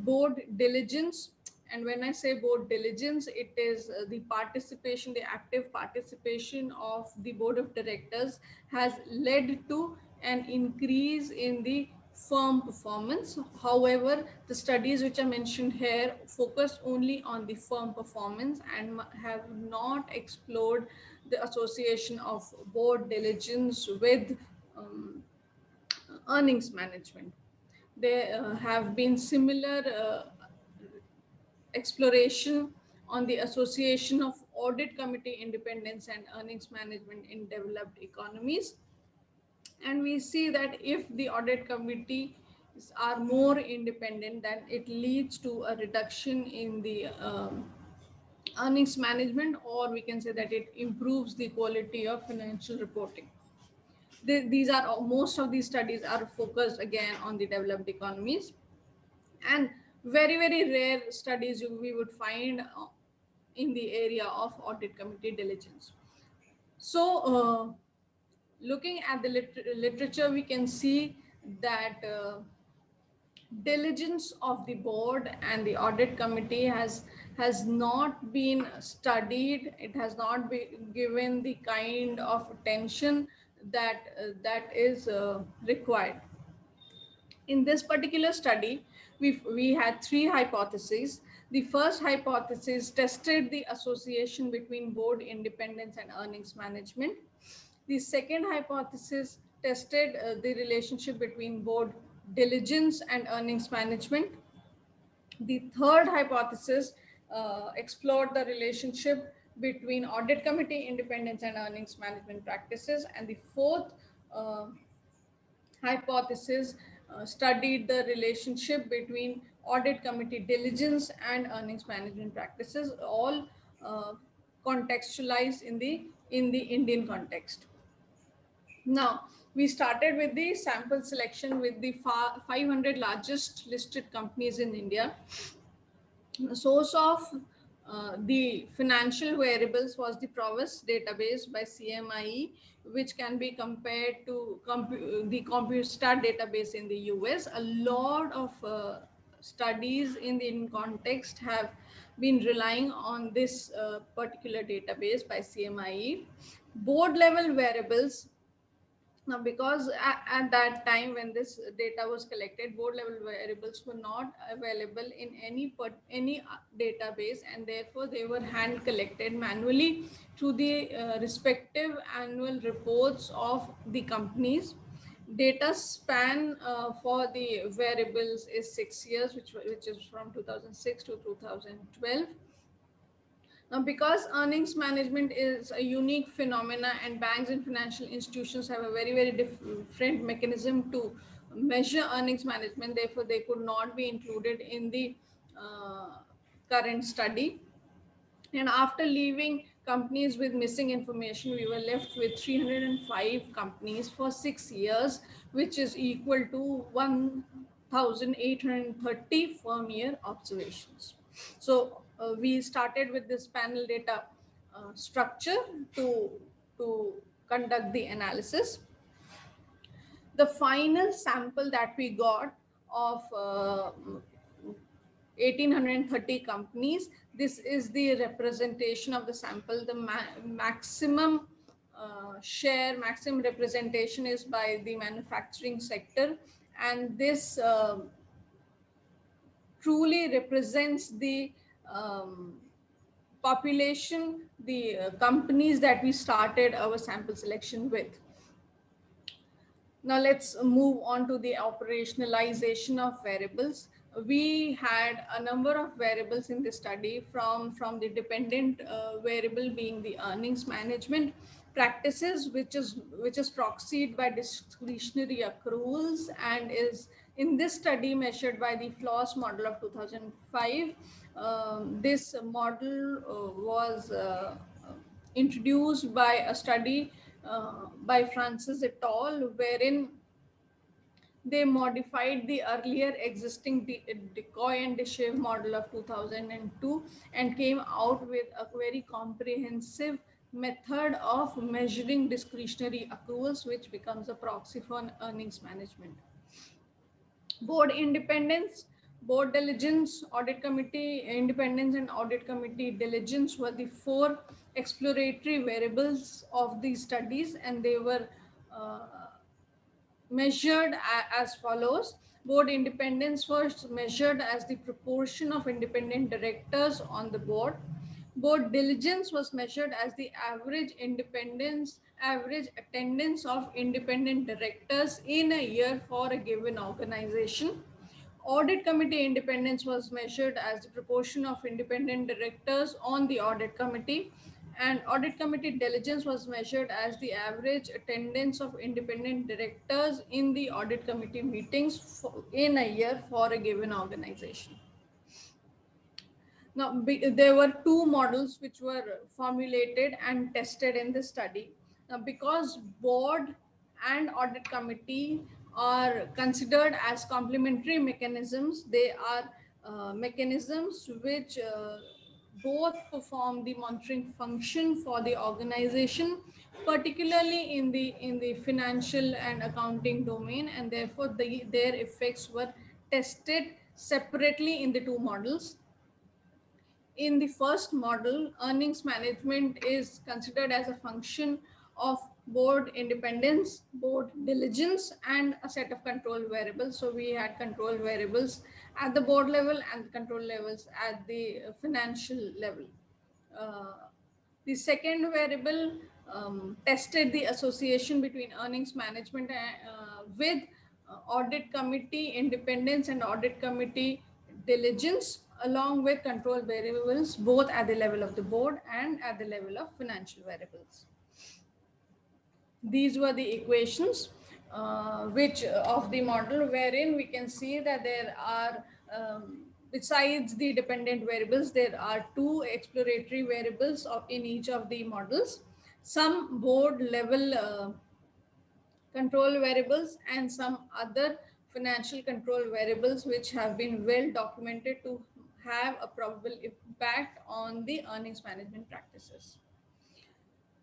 board diligence, and when I say board diligence, it is the participation, the active participation of the board of directors has led to an increase in the firm performance. However, the studies which are mentioned here focus only on the firm performance and have not explored the association of board diligence with earnings management. There have been similar exploration on the association of audit committee independence and earnings management in developed economies. And we see that if the audit committees are more independent, then it leads to a reduction in the earnings management, or we can say that it improves the quality of financial reporting. These are most of these studies are focused again on the developed economies, and very rare studies we would find in the area of audit committee diligence. So looking at the literature, we can see that diligence of the board and the audit committee has not been studied. It has not been given the kind of attention that is required. In this particular study, we had three hypotheses. The first hypothesis tested the association between board independence and earnings management. The second hypothesis tested the relationship between board diligence and earnings management. The third hypothesis explored the relationship between audit committee independence and earnings management practices. And the fourth hypothesis studied the relationship between audit committee diligence and earnings management practices, all contextualized in the Indian context. Now, we started with the sample selection with the 500 largest listed companies in India. The source of the financial variables was the Provis database by CMIE, which can be compared to the CompuStat database in the US. A lot of studies in the Indian context have been relying on this particular database by CMIE. Board level variables. Now, because at that time when this data was collected, board level variables were not available in any database, and therefore they were hand collected manually through the respective annual reports of the companies. Data span for the variables is 6 years, which is from 2006 to 2012. Now, because earnings management is a unique phenomena and banks and financial institutions have a very different mechanism to measure earnings management, therefore they could not be included in the current study. And after leaving companies with missing information, we were left with 305 companies for 6 years, which is equal to 1,830 firm year observations. So we started with this panel data structure to conduct the analysis. The final sample that we got of 1,830 companies, this is the representation of the sample. The maximum maximum representation is by the manufacturing sector, and this truly represents the population, the companies that we started our sample selection with. Now let's move on to the operationalization of variables. We had a number of variables in the study, from the dependent variable being the earnings management practices, which is proxied by discretionary accruals and is in this study measured by the FLOSS model of 2005. This model was introduced by a study by Francis et al., wherein they modified the earlier existing decoy and Deshave model of 2002 and came out with a very comprehensive method of measuring discretionary accruals, which becomes a proxy for earnings management. Board independence, board diligence, audit committee independence, and audit committee diligence were the four exploratory variables of these studies, and they were uh, measured as follows. Board independence was measured as the proportion of independent directors on the board. Board diligence was measured as the average attendance of independent directors in a year for a given organization. Audit committee independence was measured as the proportion of independent directors on the audit committee, and audit committee diligence was measured as the average attendance of independent directors in the audit committee meetings in a year for a given organization. Now, there were two models which were formulated and tested in the study. Now, because board and audit committee are considered as complementary mechanisms, they are mechanisms which both perform the monitoring function for the organization, particularly in the financial and accounting domain, and therefore their effects were tested separately in the two models. In the first model, earnings management is considered as a function of board independence, board diligence, and a set of control variables. So we had control variables at the board level and control levels at the financial level. Uh, the second variable tested the association between earnings management with audit committee independence and audit committee diligence, along with control variables, both at the level of the board and at the level of financial variables. These were the equations which of the model, wherein we can see that there are besides the dependent variables, there are two exploratory variables in each of the models, some board level control variables, and some other financial control variables which have been well documented to have a probable impact on the earnings management practices.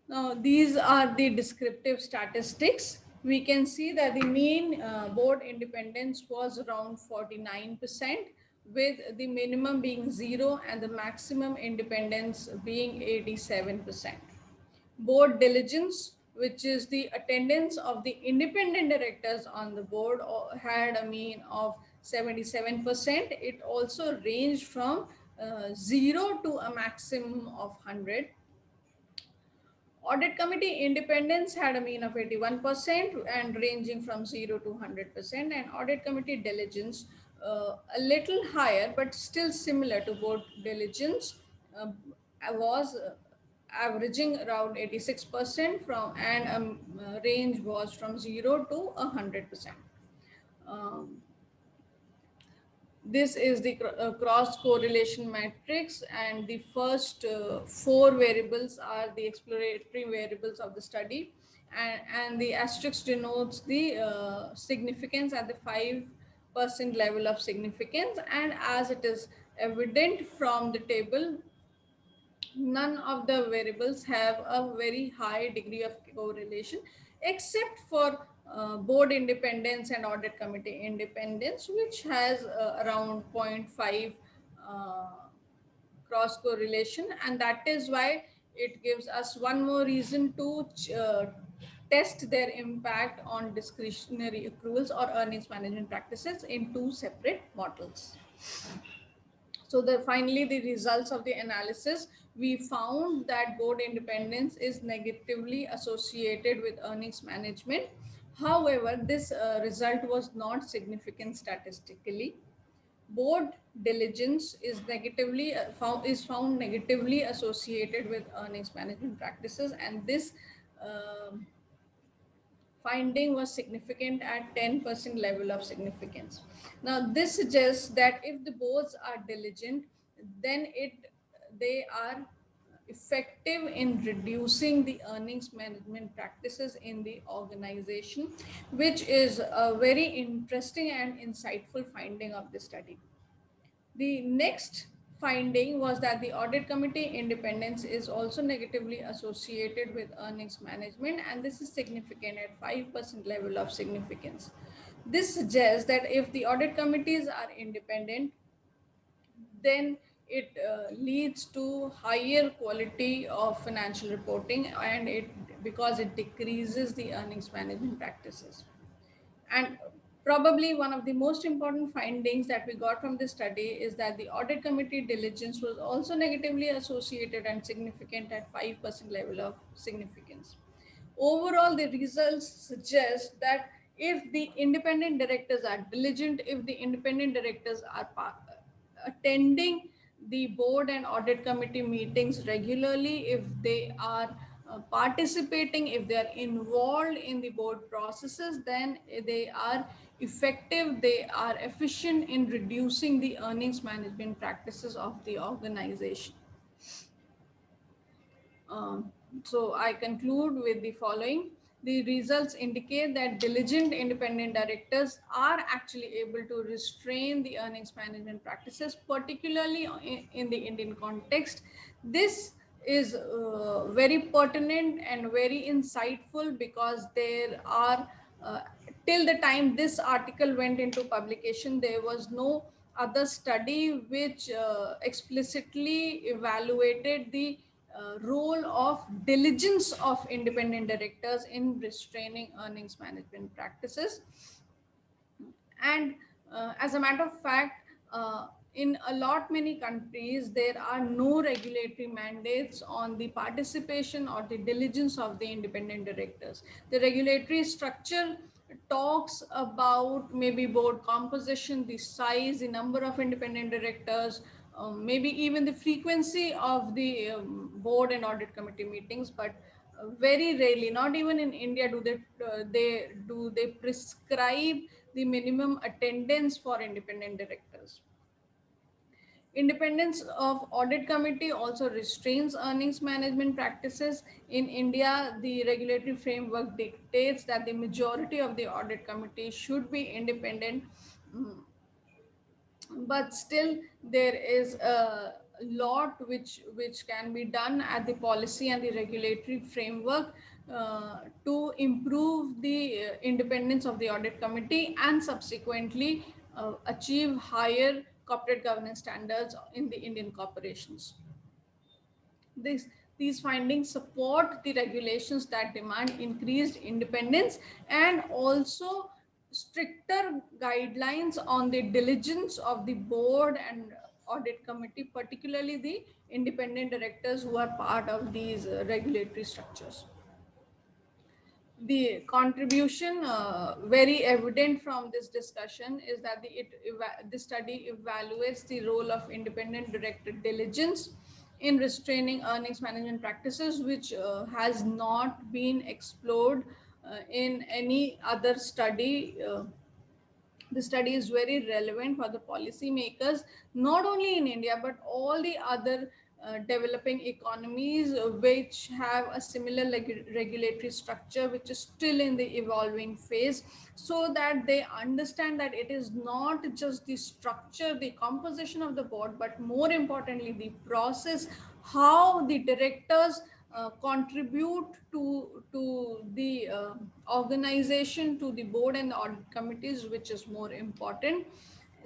Now, these are the descriptive statistics. We can see that the mean board independence was around 49%, with the minimum being 0 and the maximum independence being 87%. Board diligence, which is the attendance of the independent directors on the board, had a mean of 77%. It also ranged from 0 to a maximum of 100. Audit committee independence had a mean of 81% and ranging from 0 to 100%, and audit committee diligence a little higher but still similar to board diligence was averaging around 86% from, and range was from 0 to 100%. Um, this is the cross correlation matrix, and the first four variables are the exploratory variables of the study, and the asterisk denotes the significance at the 5% level of significance. And as it is evident from the table, none of the variables have a very high degree of correlation, except for board independence and audit committee independence, which has around 0.5 uh, cross correlation, and that is why it gives us one more reason to test their impact on discretionary accruals or earnings management practices in two separate models. So finally, the results of the analysis, we found that board independence is negatively associated with earnings management. However, this result was not significant statistically. Board diligence is found negatively associated with earnings management practices, and this um finding was significant at 10% level of significance. Now, this suggests that if the boards are diligent, then they are effective in reducing the earnings management practices in the organization, which is a very interesting and insightful finding of the study. The next finding was that the audit committee independence is also negatively associated with earnings management, and this is significant at 5% level of significance. This suggests that if the audit committees are independent, then it leads to higher quality of financial reporting, and it because it decreases the earnings management practices. And probably one of the most important findings that we got from this study is that the audit committee diligence was also negatively associated and significant at 5% level of significance. Overall, the results suggest that if the independent directors are diligent, if the independent directors are attending the board and audit committee meetings regularly, if they are participating, if they are involved in the board processes, then they are effective, they are efficient in reducing the earnings management practices of the organization. So I conclude with the following. The results indicate that diligent independent directors are actually able to restrain the earnings management practices, particularly in the Indian context. This is very pertinent and very insightful because there are, till the time this article went into publication, there was no other study which explicitly evaluated the role of diligence of independent directors in restraining earnings management practices. And as a matter of fact, in a lot many countries, there are no regulatory mandates on the participation or the diligence of the independent directors. The regulatory structure talks about maybe board composition, the size, the number of independent directors, maybe even the frequency of the board and audit committee meetings, but very rarely, not even in India, do they prescribe the minimum attendance for independent directors. Independence of audit committee also restrains earnings management practices. In India, the regulatory framework dictates that the majority of the audit committee should be independent. But still there is a lot which can be done at the policy and the regulatory framework to improve the independence of the audit committee and subsequently achieve higher corporate governance standards in the Indian corporations. This, these findings support the regulations that demand increased independence and also stricter guidelines on the diligence of the board and audit committee, particularly the independent directors who are part of these regulatory structures. The contribution very evident from this discussion is that the study evaluates the role of independent director diligence in restraining earnings management practices, which has not been explored in any other study. The study is very relevant for the policymakers, not only in India, but all the other developing economies which have a similar regulatory structure, which is still in the evolving phase, so that they understand that it is not just the structure, the composition of the board, but more importantly, the process, how the directors contribute to the organization, to the board and the audit committees, which is more important.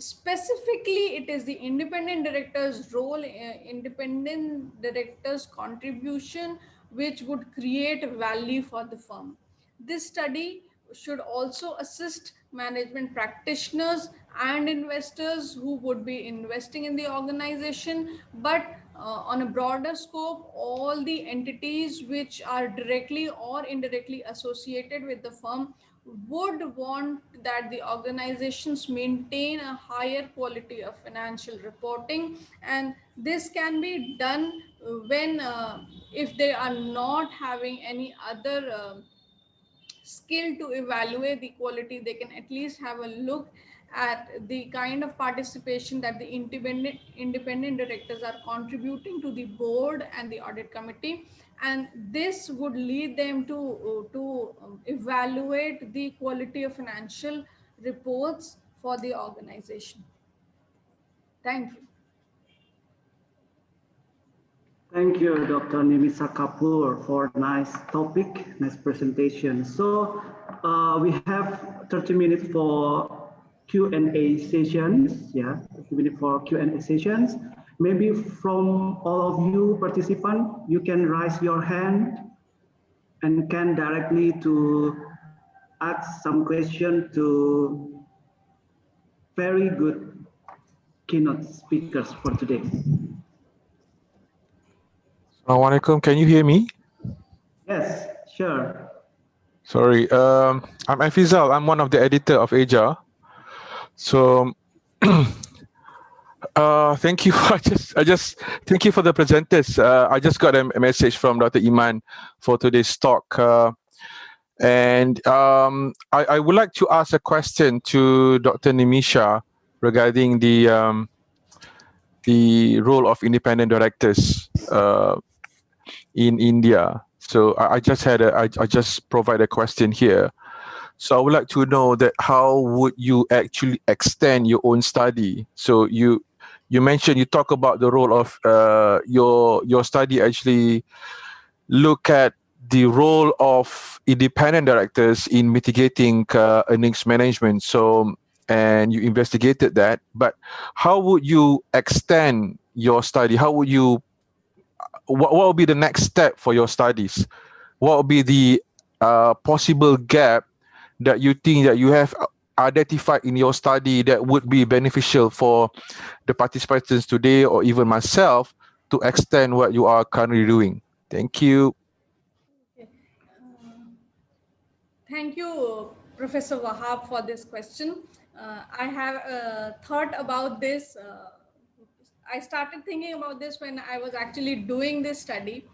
Specifically, it is the independent director's role, independent director's contribution, which would create value for the firm. This study should also assist management practitioners and investors who would be investing in the organization, but on a broader scope, all the entities which are directly or indirectly associated with the firm would want that the organizations maintain a higher quality of financial reporting, and this can be done when if they are not having any other skill to evaluate the quality, they can at least have a look at the kind of participation that the independent directors are contributing to the board and the audit committee, and this would lead them to evaluate the quality of financial reports for the organization. Thank you. Thank you, Dr. Nimisa Kapoor, for nice topic, nice presentation. So we have 30 minutes for Q&A sessions. Yeah, 30 minutes for Q&A sessions. Maybe from all of you participants, you can raise your hand and can directly to ask some question to very good keynote speakers for today. Assalamualaikum. Can you hear me? Yes, sure. Sorry. I'm Afizal. I'm one of the editor of AJA. So, thank you. I just thank you for the presenters. I just got a message from Dr. Iman for today's talk, and I would like to ask a question to Dr. Nimisha regarding the role of independent directors in India. So I just provide a question here. So I would like to know that how would you actually extend your own study? So you mentioned, you talk about the role of your study actually look at the role of independent directors in mitigating earnings management. So, and you investigated that, but how would you extend your study? How would you, what would be the next step for your studies? What would be the possible gap that you think that you have identified in your study that would be beneficial for the participants today or even myself to extend what you are currently doing? Thank you. Okay. Thank you, Professor Wahab, for this question. I have thought about this. I started thinking about this when I was actually doing this study.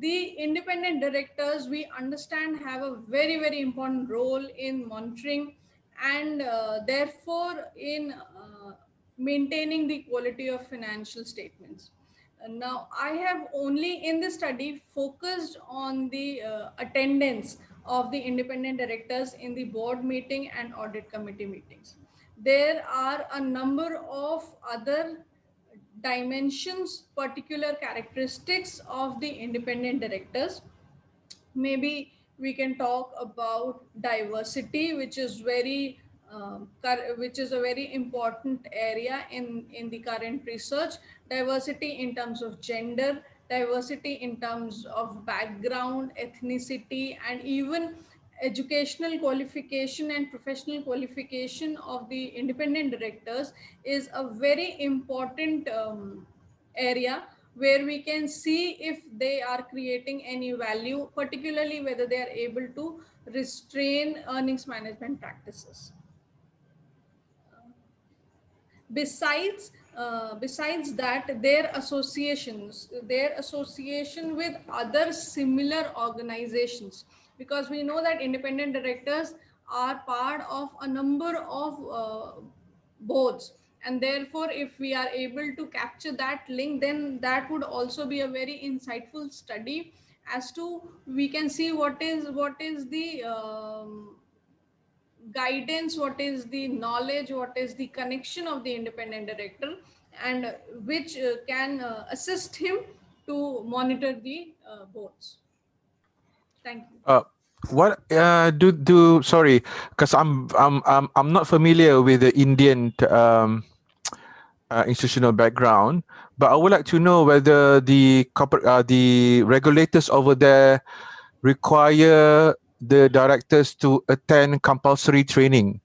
The independent directors, we understand, have a very, very important role in monitoring and therefore in maintaining the quality of financial statements. Now, I have only in the study focused on the attendance of the independent directors in the board meeting and audit committee meetings. There are a number of other dimensions, particular characteristics of the independent directors. Maybe we can talk about diversity, which is which is a very important area in the current research. Diversity in terms of gender, diversity in terms of background, ethnicity, and even educational qualification and professional qualification of the independent directors is a very important area where we can see if they are creating any value, particularly whether they are able to restrain earnings management practices. Besides that, their association with other similar organizations, because we know that independent directors are part of a number of boards, and therefore if we are able to capture that link, then that would also be a very insightful study as to we can see what is the guidance, what is the knowledge, what is the connection of the independent director, and which can assist him to monitor the boards. Thank you. What sorry, because I'm not familiar with the Indian institutional background, but I would like to know whether the corporate the regulators over there require the directors to attend compulsory training.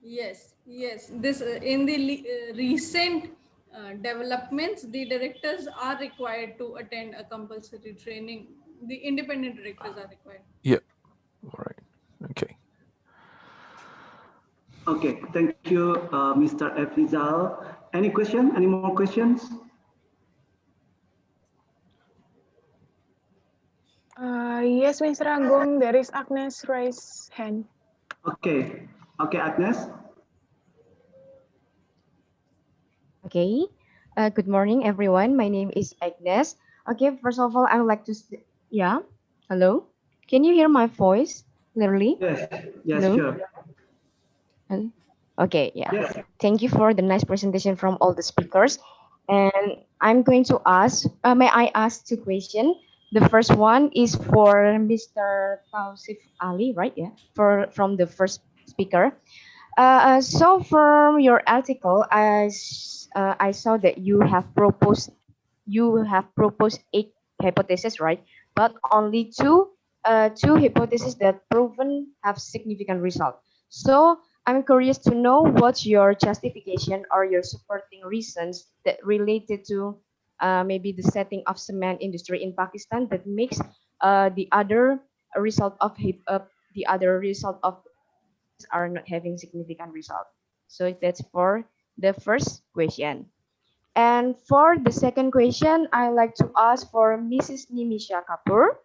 Yes. This in the recent developments, the directors are required to attend a compulsory training. The independent directors are required. Yeah. All right. Okay. Okay. Thank you, Mr. Afizal. Any question? Any more questions? Yes, Mr. Agung, there is Agnes raise hand. Okay. Okay, Agnes. Okay. Good morning, everyone. My name is Agnes. Okay, first of all, I would like to, yeah. Hello. Can you hear my voice clearly? Yes. Yes, Hello? sure. Okay, yeah. Yes. Thank you for the nice presentation from all the speakers. And I'm going to ask, may I ask two questions? The first one is for Mr. Tausif Ali, right? Yeah, from the first speaker. So from your article, I saw that you have proposed 8 hypotheses, right? But only two hypotheses that proven have significant result. So I'm curious to know what's your justification or your supporting reasons that related to maybe the setting of cement industry in Pakistan that makes the other result of the other result of the hypothesis are not having significant result. So that's for the first question. And for the second question, I like to ask for Mrs. Nimisha Kapoor.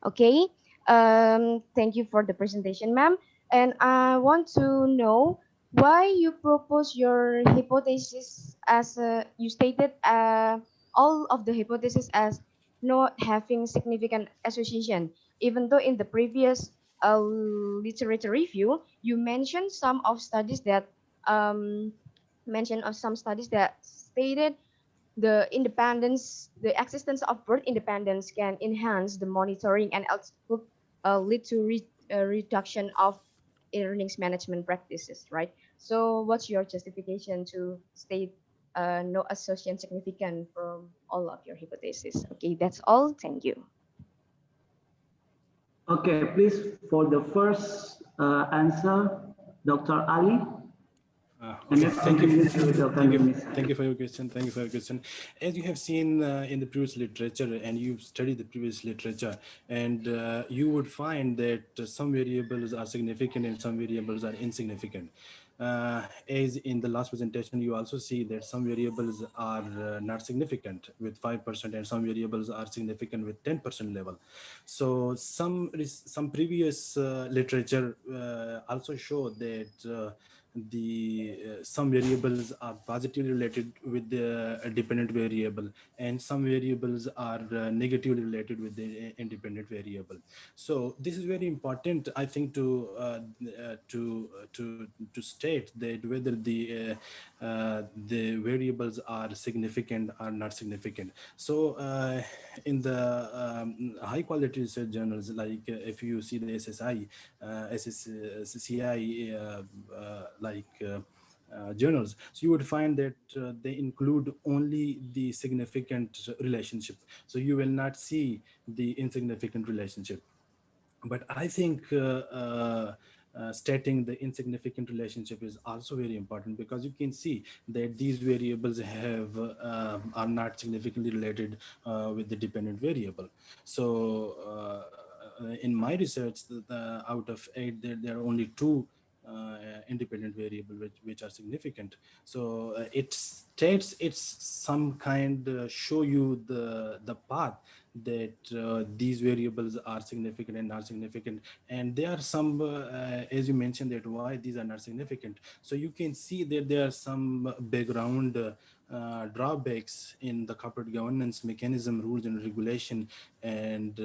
Okay. Thank you for the presentation, ma'am. And I want to know why you propose your hypothesis as you stated all of the hypothesis as not having significant association, even though in the previous literature review you mentioned um, some studies that stated the existence of bird independence can enhance the monitoring and could lead to reduction of earnings management practices, right? So what's your justification to state no association significant from all of your hypotheses? Okay, that's all. Thank you. Okay, please, for the first answer, Dr. Ali. And Okay, let's continue with Dr. Nimisa. thank you for your question. Thank you for your question. As you have seen in the previous literature, and you've studied the previous literature, and you would find that some variables are significant and some variables are insignificant. As in the last presentation, you also see that some variables are not significant with 5%, and some variables are significant with 10% level. So some previous literature also show that the some variables are positively related with the dependent variable, and some variables are negatively related with the independent variable. So this is very important, I think, to state that whether the variables are significant or not significant. So in the high quality research journals, like if you see the SSI, SSCI, journals, so you would find that they include only the significant relationship. So you will not see the insignificant relationship. But I think stating the insignificant relationship is also very important, because you can see that these variables are not significantly related with the dependent variable. So in my research, out of 8, there are only 2 independent variable which are significant. So it states, it's some kind show you the path that these variables are significant and not significant. And there are some as you mentioned, that why these are not significant. So you can see that there are some background drawbacks in the corporate governance mechanism, rules and regulation, and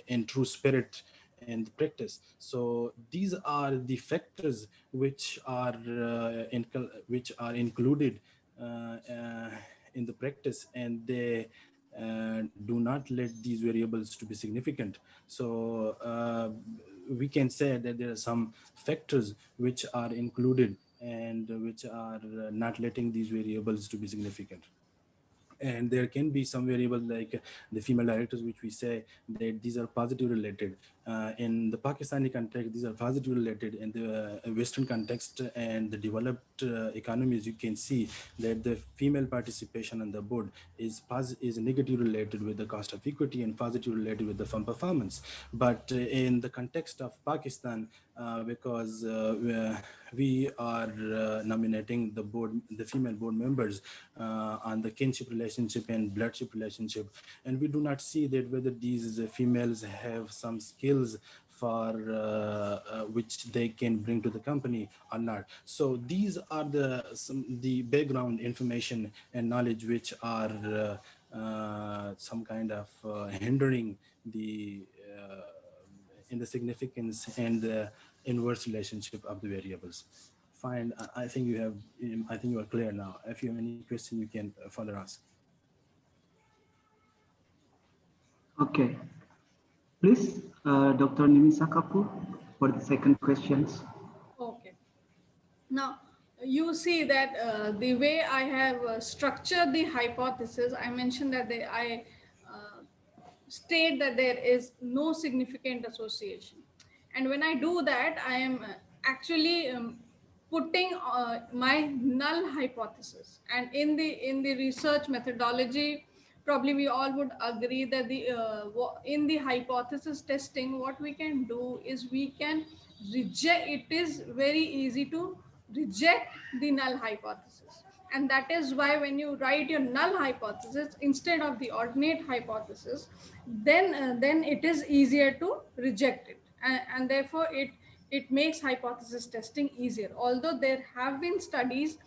in true spirit and practice. So these are the factors which are included in the practice, and they do not let these variables to be significant. So we can say that there are some factors which are included and which are not letting these variables to be significant. And there can be some variables like the female directors, which we say that these are positive related. In the Pakistani context, these are positive related. In the Western context and the developed economies, you can see that the female participation on the board is negative related with the cost of equity and positive related with the firm performance. But in the context of Pakistan, because we are nominating the female board members on the kinship relationship and bloodship relationship, and we do not see that whether these females have some skills for which they can bring to the company or not. So these are the background information and knowledge which are some kind of hindering the in the significance and the inverse relationship of the variables. fine. I think you have. I think you are clear now. If you have any question, you can further ask. Okay. Please, Dr. Nimisa Kapoor, for the second questions. Okay. Now, you see that the way I have structured the hypothesis, I mentioned that I state that there is no significant association. And when I do that, I am actually putting my null hypothesis. And in the research methodology, probably we all would agree that in the hypothesis testing, what we can do is we can reject. It is very easy to reject the null hypothesis, and that is why when you write your null hypothesis instead of the alternate hypothesis, then it is easier to reject it, and therefore it makes hypothesis testing easier. Although there have been studies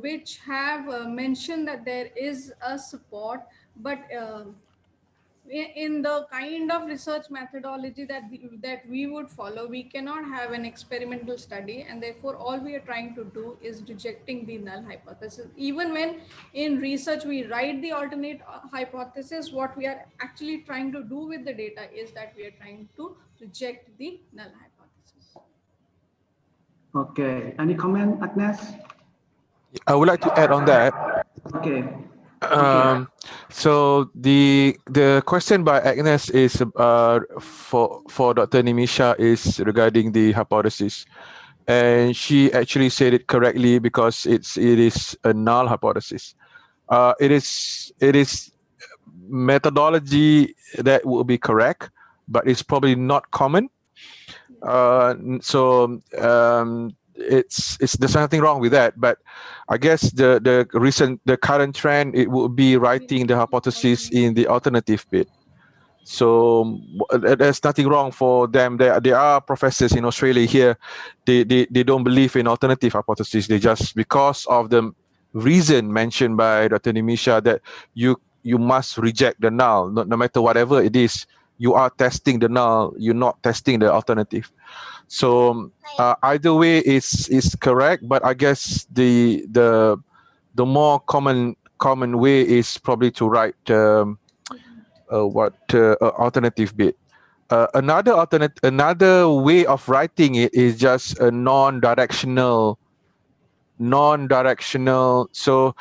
which have mentioned that there is a support, but in the kind of research methodology that we would follow, we cannot have an experimental study, and therefore all we are trying to do is rejecting the null hypothesis. Even when in research we write the alternate hypothesis, what we are actually trying to do with the data is that we are trying to reject the null hypothesis. Okay. Any comment, Agnes? I would like to add on that. Okay. So the question by Agnes is for Dr. Nimisha is regarding the hypothesis, and she actually said it correctly because it is a null hypothesis. It is methodology that will be correct, but it's probably not common. It's there's nothing wrong with that, but I guess the current trend, it would be writing the hypothesis in the alternative bit. So there's nothing wrong for them. There are professors in Australia here, they don't believe in alternative hypothesis. They just, because of the reason mentioned by Dr. Nimisha, that you must reject the null, no matter whatever it is. You are testing the null, you're not testing the alternative. So either way is correct, but I guess the more common way is probably to write alternative bit. Another way of writing it is just a non-directional. So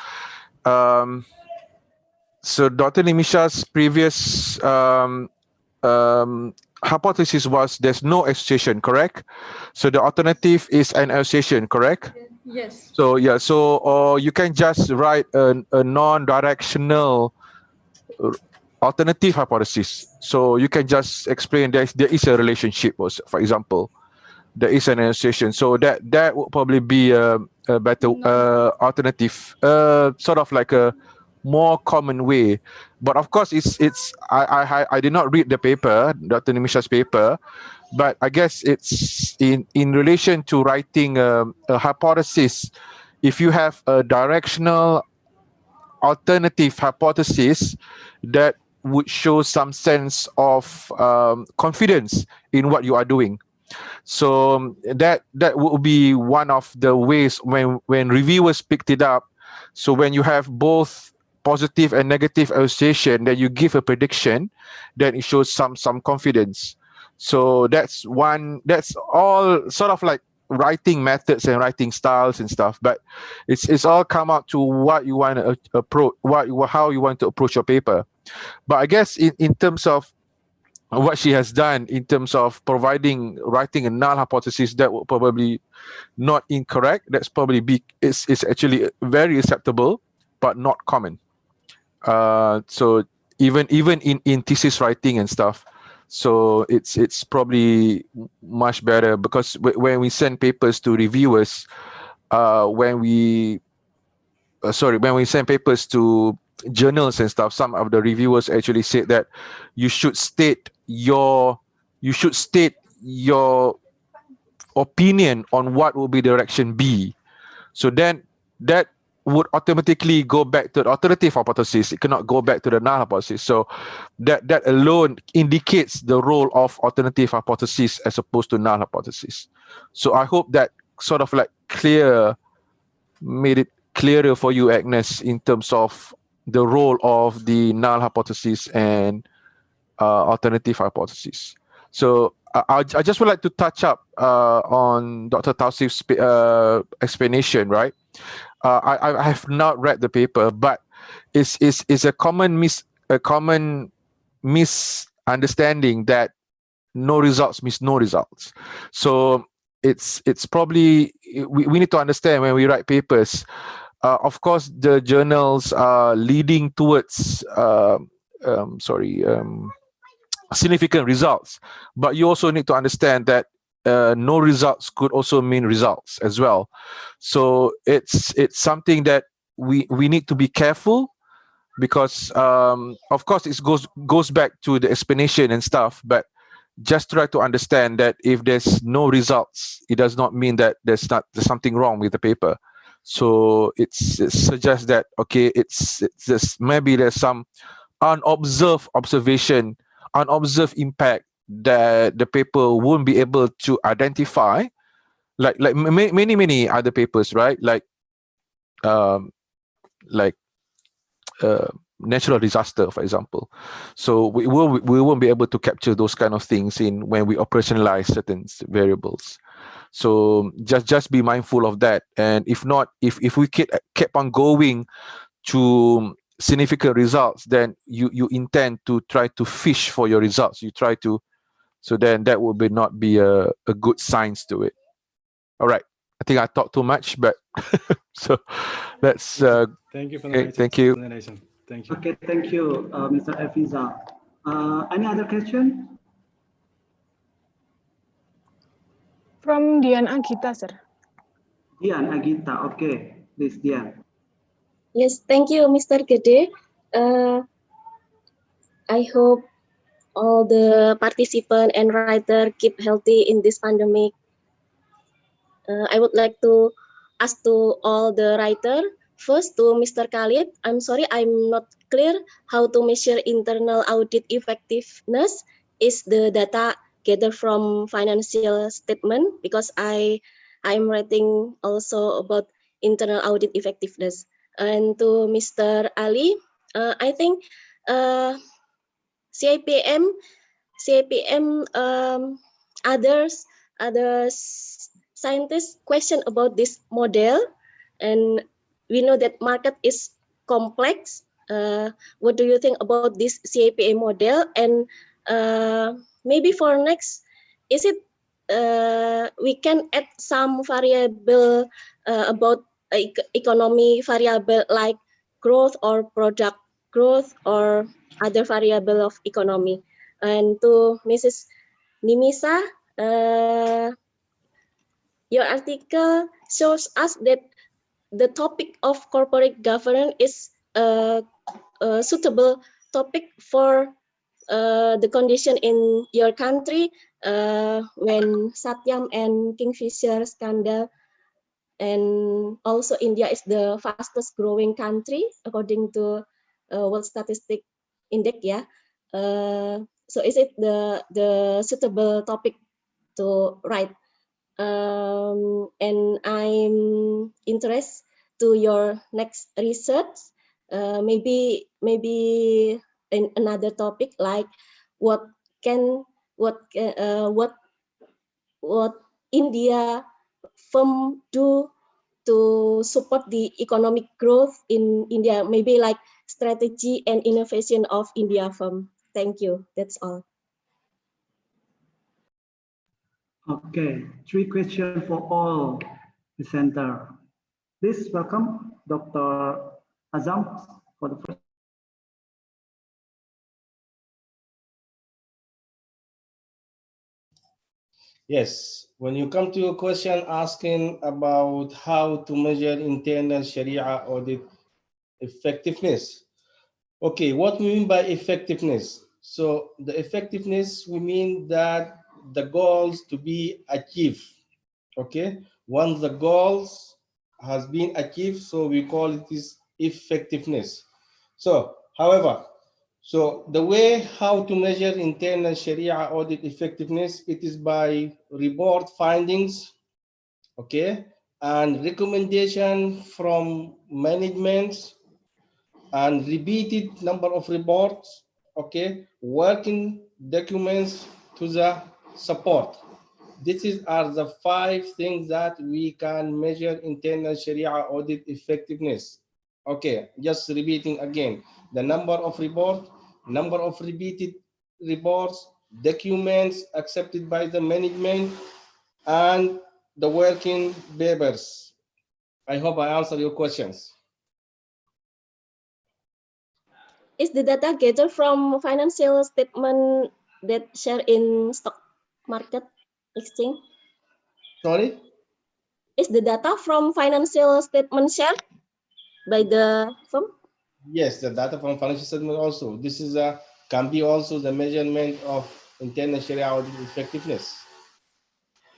Dr. Nimisha's previous hypothesis was there's no association, correct? So the alternative is an association, correct? Yes. So yeah, or you can just write a non-directional alternative hypothesis. So you can just explain there is a relationship, for example, there is an association. So that would probably be a better alternative, sort of like a more common way. But of course, I did not read the paper, Dr. Nimisha's paper, but I guess it's in relation to writing a hypothesis. If you have a directional alternative hypothesis, that would show some sense of confidence in what you are doing. So that would be one of the ways when reviewers picked it up. So when you have both positive and negative association, then you give a prediction, then it shows some confidence. So that's all sort of like writing methods and writing styles and stuff, but it's all come out to what you want to approach, how you want to approach your paper. But I guess in terms of what she has done in terms of writing a null hypothesis, that would probably not incorrect. That's probably it's actually very acceptable, but not common. So even in thesis writing and stuff, so it's probably much better, because when we send papers to reviewers, when we send papers to journals and stuff, some of the reviewers actually said that you should state your opinion on what will be direction B. So then that would automatically go back to the alternative hypothesis. It cannot go back to the null hypothesis. So that alone indicates the role of alternative hypothesis as opposed to null hypothesis. So I hope that sort of like made it clearer for you, Agnes, in terms of the role of the null hypothesis and alternative hypothesis. So I just would like to touch up on Dr. Tausif's explanation, right? I have not read the paper, but it's a common misunderstanding that no results means no results. So it's probably we need to understand when we write papers. Of course, the journals are leading towards significant results, but you also need to understand that no results could also mean results as well. So it's something that we need to be careful, because of course it goes back to the explanation and stuff, but just try to understand that if there's no results, it does not mean that there's something wrong with the paper. So it suggests that, okay, it's just maybe there's some unobserved impact that the paper won't be able to identify, like many other papers, right? Like natural disaster, for example. So we won't be able to capture those kind of things when we operationalize certain variables. So just be mindful of that. And if not, if we kept on going to significant results, then you intend to try to fish for your results. So then that would not be a good science to it. All right. I think I talked too much, but so let's. Thank you for the thank you. Explanation. Thank you. Okay, thank you, Mr. Efiza. Any other question? From Dian Agita, sir. Dian Agita, okay. Please, Dian. Yes, thank you, Mr. Gede. I hope all the participants and writer keep healthy in this pandemic. I would like to ask to all the writer. First, to Mr. Khalid, I'm sorry, I'm not clear how to measure internal audit effectiveness. Is the data gathered from financial statement? Because I'm writing also about internal audit effectiveness. And to Mr. Ali, I think CIPM, others scientists question about this model, and we know that market is complex. What do you think about this CIPM model? And maybe for next, is it we can add some variable about economy variable like growth or product growth or other variable of economy? And to Mrs. Nimisa, your article shows us that the topic of corporate governance is a suitable topic for the condition in your country when Satyam and Kingfisher scandal, and also India is the fastest growing country according to World Statistic Index. Yeah. So is it the suitable topic to write? And I'm interested to your next research. Maybe in another topic like what India firm do to support the economic growth in India. Maybe like strategy and innovation of India firm. Thank you. That's all. Okay, 3 questions for all the center. Please welcome Dr. Azam for the first. Yes, when you come to a question asking about how to measure internal Sharia audit effectiveness. Okay, what we mean by effectiveness? So the effectiveness, we mean that the goals to be achieved. Okay, once the goals has been achieved, so we call it is effectiveness. So, however, so the way how to measure internal Sharia audit effectiveness, it is by report findings, okay, and recommendation from management and repeated number of reports, okay, working documents to the support. Are the 5 things that we can measure internal Sharia audit effectiveness. Okay, just repeating again, the number of reports, number of repeated reports, documents accepted by the management, and the working papers. I hope I answered your questions. Is the data gathered from financial statement that share in stock market exchange? Sorry? Is the data from financial statement shared by the firm? Yes, the data from financial statement also. This is can be also the measurement of internal Sharia audit effectiveness.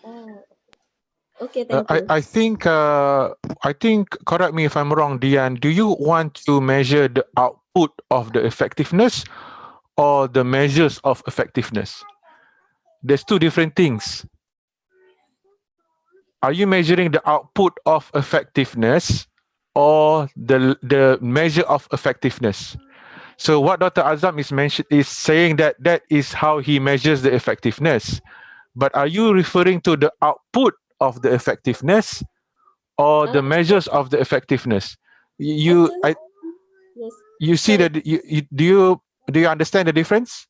Oh, okay, thank you. I think, correct me if I'm wrong, Dian, do you want to measure the output of the effectiveness or the measures of effectiveness? There's 2 different things. Are you measuring the output of effectiveness or the measure of effectiveness? So what Dr. Azam is saying that is how he measures the effectiveness. But are you referring to the output of the effectiveness or the measures of the effectiveness? You Yes. You see that do you understand the difference?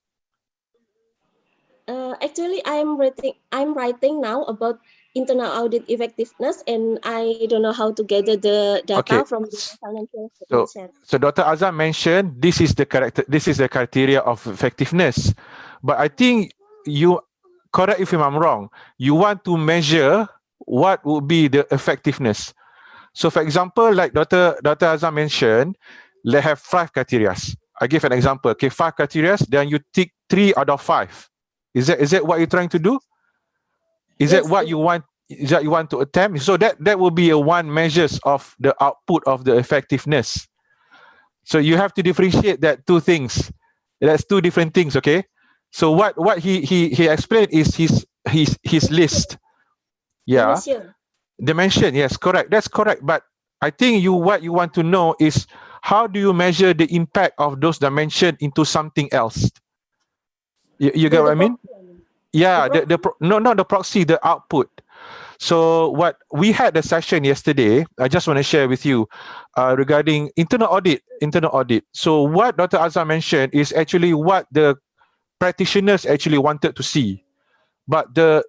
Actually, I'm writing now about internal audit effectiveness, and I don't know how to gather the data from the financial statement share. So Dr. Azam mentioned this is the criteria of effectiveness. But I think you, correct if I'm wrong, you want to measure what would be the effectiveness. So for example, like Dr. Azam mentioned, they have 5 criteria. I give an example. Okay, 5 criteria, then you tick 3 out of 5. Is that what you're trying to do? Is that what you want? Is that you want to attempt? So that will be a one measures of the output of the effectiveness. So you have to differentiate that 2 things. That's 2 different things. Okay. So what he explained is his list. Yeah. Dimension. Yes, correct. That's correct. But I think what you want to know is how do you measure the impact of those dimensions into something else? You get what I mean? Yeah, not the proxy, the output. So what we had a session yesterday, I just want to share with you regarding internal audit. So what Dr. Azam mentioned is actually what the practitioners actually wanted to see, but the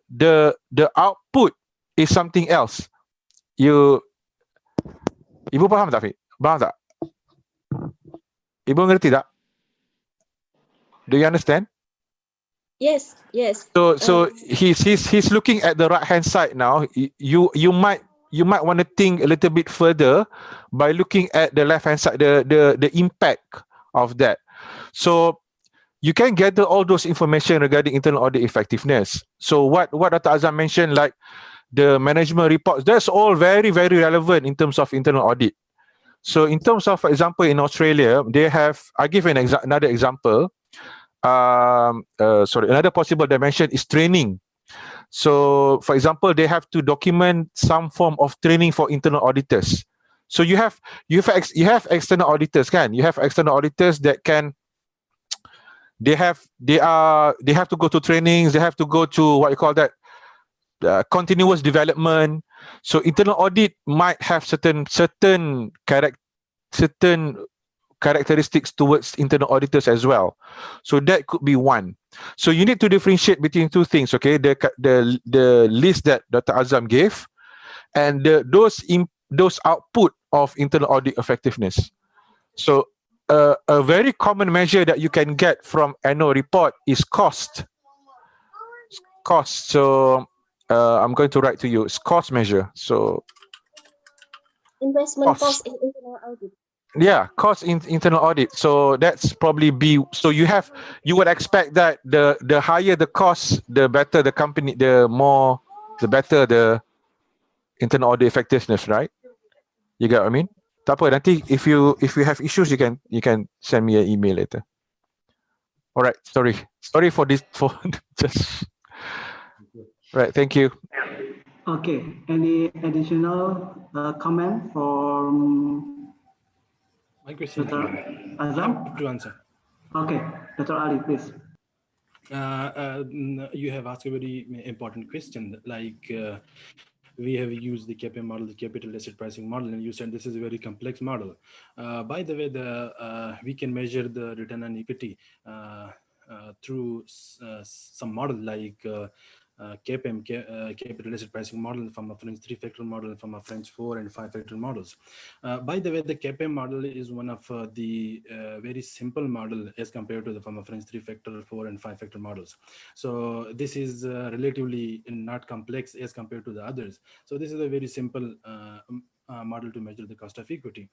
output is something else. Ibu faham tak, Fik? Faham tak? Ibu ngerti tak? Do you understand? Yes. So he's looking at the right hand side now. You might want to think a little bit further by looking at the left hand side, the impact of that. So you can gather all those information regarding internal audit effectiveness. So what Dr. Azam mentioned, like the management reports, that's all very, very relevant in terms of internal audit. So in terms of, for example, in Australia, they have, I give another example. Another possible dimension is training. So for example, they have to document some form of training for internal auditors. So you have external auditors, can you have external auditors that can they have to go to trainings, they have to go to what you call that continuous development. So internal audit might have certain characteristics towards internal auditors as well. So that could be one. So you need to differentiate between 2 things, okay? The list that Dr. Azam gave and those output of internal audit effectiveness. So a very common measure that you can get from annual report is cost. So I'm going to write to you. It's cost measure. So investment cost in internal audit. Yeah, cost in internal audit. So that's probably B. So you would expect that the higher the cost, the better the company, the better the internal audit effectiveness, right? You get what I mean? Tak apa, nanti if you have issues, you can send me an email later. All right, sorry for this, for just right. Thank you. Okay, any additional comment from My question is Dr. I Azam? have to answer. Okay, Dr. Ali, please. You have asked a very important question. Like we have used the KPM model, the capital asset pricing model, and you said this is a very complex model. By the way, we can measure the return on equity through some model like KPM, capital asset pricing model, from a French 3-factor model, from a French 4 and 5-factor models. By the way, the KPM model is one of the very simple model as compared to the from a French 3-factor, 4 and 5-factor models. So this is relatively not complex as compared to the others. So this is a very simple model to measure the cost of equity.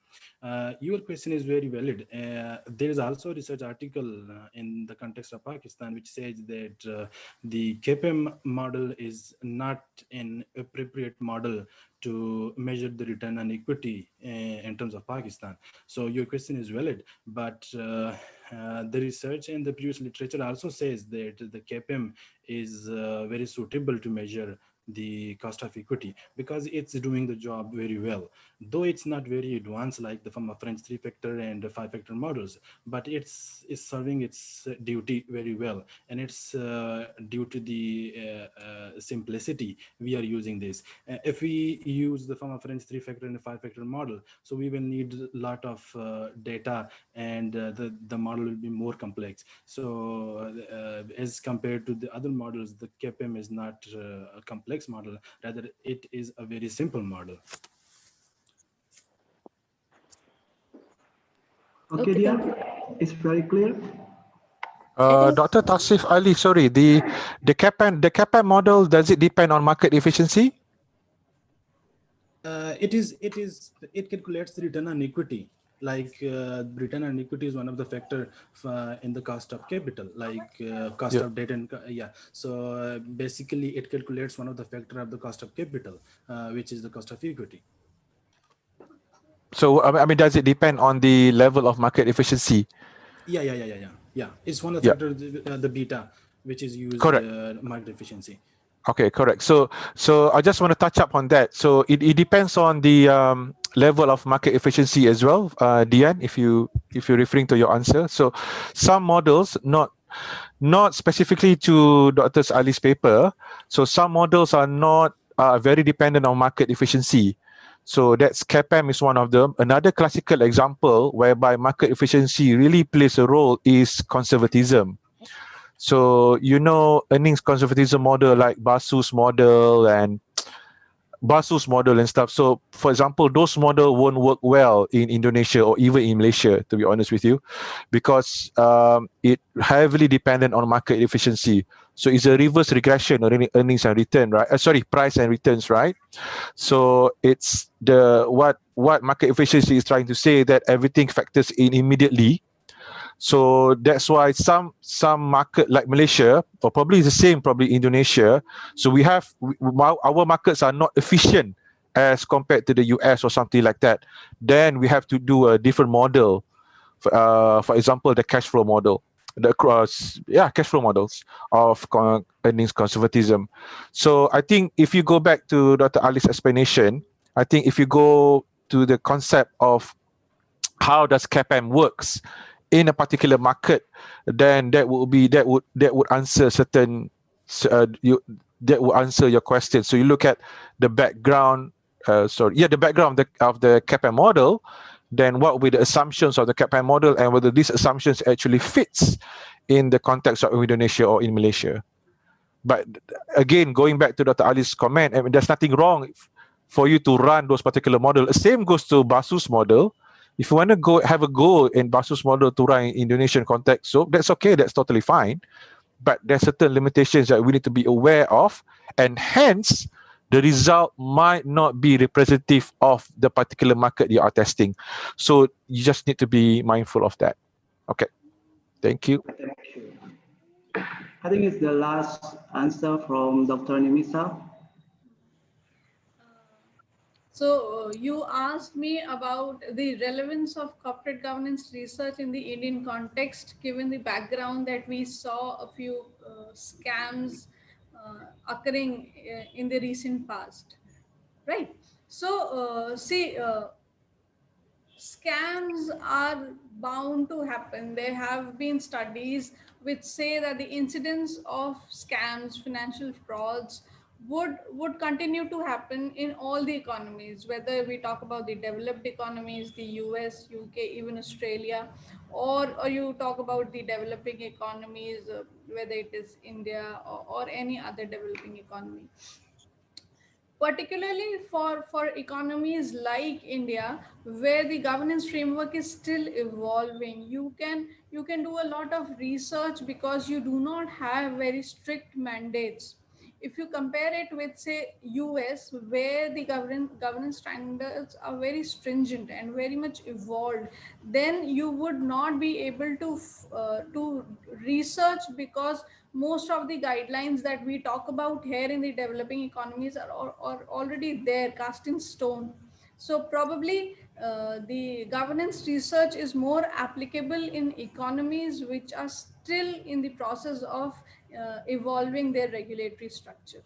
Your question is very valid. There is also a research article in the context of Pakistan which says that the KPM model is not an appropriate model to measure the return on equity in terms of Pakistan. So your question is valid, but the research and the previous literature also says that the KPM is very suitable to measure the cost of equity because it's doing the job very well, though it's not very advanced like the from a French 3-factor and 5-factor models, but it's serving its duty very well, and it's due to the simplicity we are using this. If we use the from a French 3-factor and 5-factor model, so we will need a lot of data, and the model will be more complex. So as compared to the other models, the KPM is not a complex model, rather it is a very simple model. Okay, dear, it's very clear. Dr. Tasif Ali, sorry, the CAPM model, does it depend on market efficiency? It calculates the return on equity. Like return on equity is one of the factor in the cost of capital, like cost of debt and So basically, it calculates one of the factor of the cost of capital, which is the cost of equity. So I mean, does it depend on the level of market efficiency? Yeah. It's one of the factors, the beta, which is used market efficiency. Okay, correct. So I just want to touch up on that. So it depends on the level of market efficiency as well, Dian, if you're referring to your answer. So some models, not specifically to Dr. Ali's paper, so some models are not very dependent on market efficiency. So that's CAPM is one of them. Another classical example whereby market efficiency really plays a role is conservatism. So earnings conservatism model like Basu's model and stuff. So for example, those model won't work well in Indonesia or even in Malaysia, to be honest with you, because it heavily dependent on market efficiency. So it's a reverse regression on earnings and return, right? Price and returns, right? So it's what market efficiency is trying to say, that everything factors in immediately. So that's why some market like Malaysia, or probably the same, probably Indonesia. So our markets are not efficient as compared to the US or something like that. Then we have to do a different model. For example, the cash flow model, cash flow models of earnings conservatism. So I think if you go back to Dr. Ali's explanation, I think if you go to the concept of how does CAPM works in a particular market, then that would answer that will answer your question. So you look at the background, the background of the CAPM model, then what will be the assumptions of the CAPM model, and whether these assumptions actually fits in the context of Indonesia or in Malaysia. But again, going back to Dr. Ali's comment, I mean, there's nothing wrong for you to run those particular models. The same goes to Basu's model. If you want to have a go in Basu's model to run in Indonesian context, so that's okay, that's totally fine. But there's certain limitations that we need to be aware of, and hence the result might not be representative of the particular market you are testing. So you just need to be mindful of that. Okay, thank you. I think it's the last answer from Dr. Nimisa. So you asked me about the relevance of corporate governance research in the Indian context, given the background that we saw a few scams occurring in the recent past, right? So scams are bound to happen. There have been studies which say that the incidence of scams, financial frauds, would continue to happen in all the economies, whether we talk about the developed economies, the US, UK, even Australia, or you talk about the developing economies, whether it is India or any other developing economy. Particularly for economies like India, where the governance framework is still evolving, you can do a lot of research because you do not have very strict mandates. If you compare it with, say, US, where the governance standards are very stringent and very much evolved, then you would not be able to research, because most of the guidelines that we talk about here in the developing economies are already there, cast in stone. So probably the governance research is more applicable in economies which are still in the process of evolving their regulatory structure.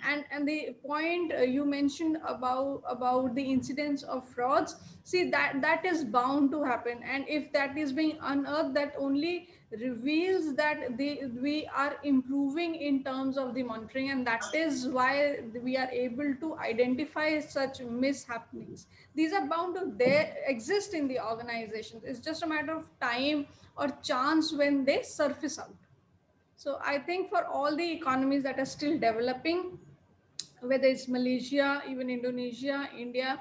And the point you mentioned about the incidence of frauds, see, that is bound to happen, and if that is being unearthed, that only reveals that we are improving in terms of the monitoring, and that is why we are able to identify such mishappenings. These are bound to there exist in the organizations. It's just a matter of time or chance when they surface out. So I think for all the economies that are still developing, whether it's Malaysia, even Indonesia, India,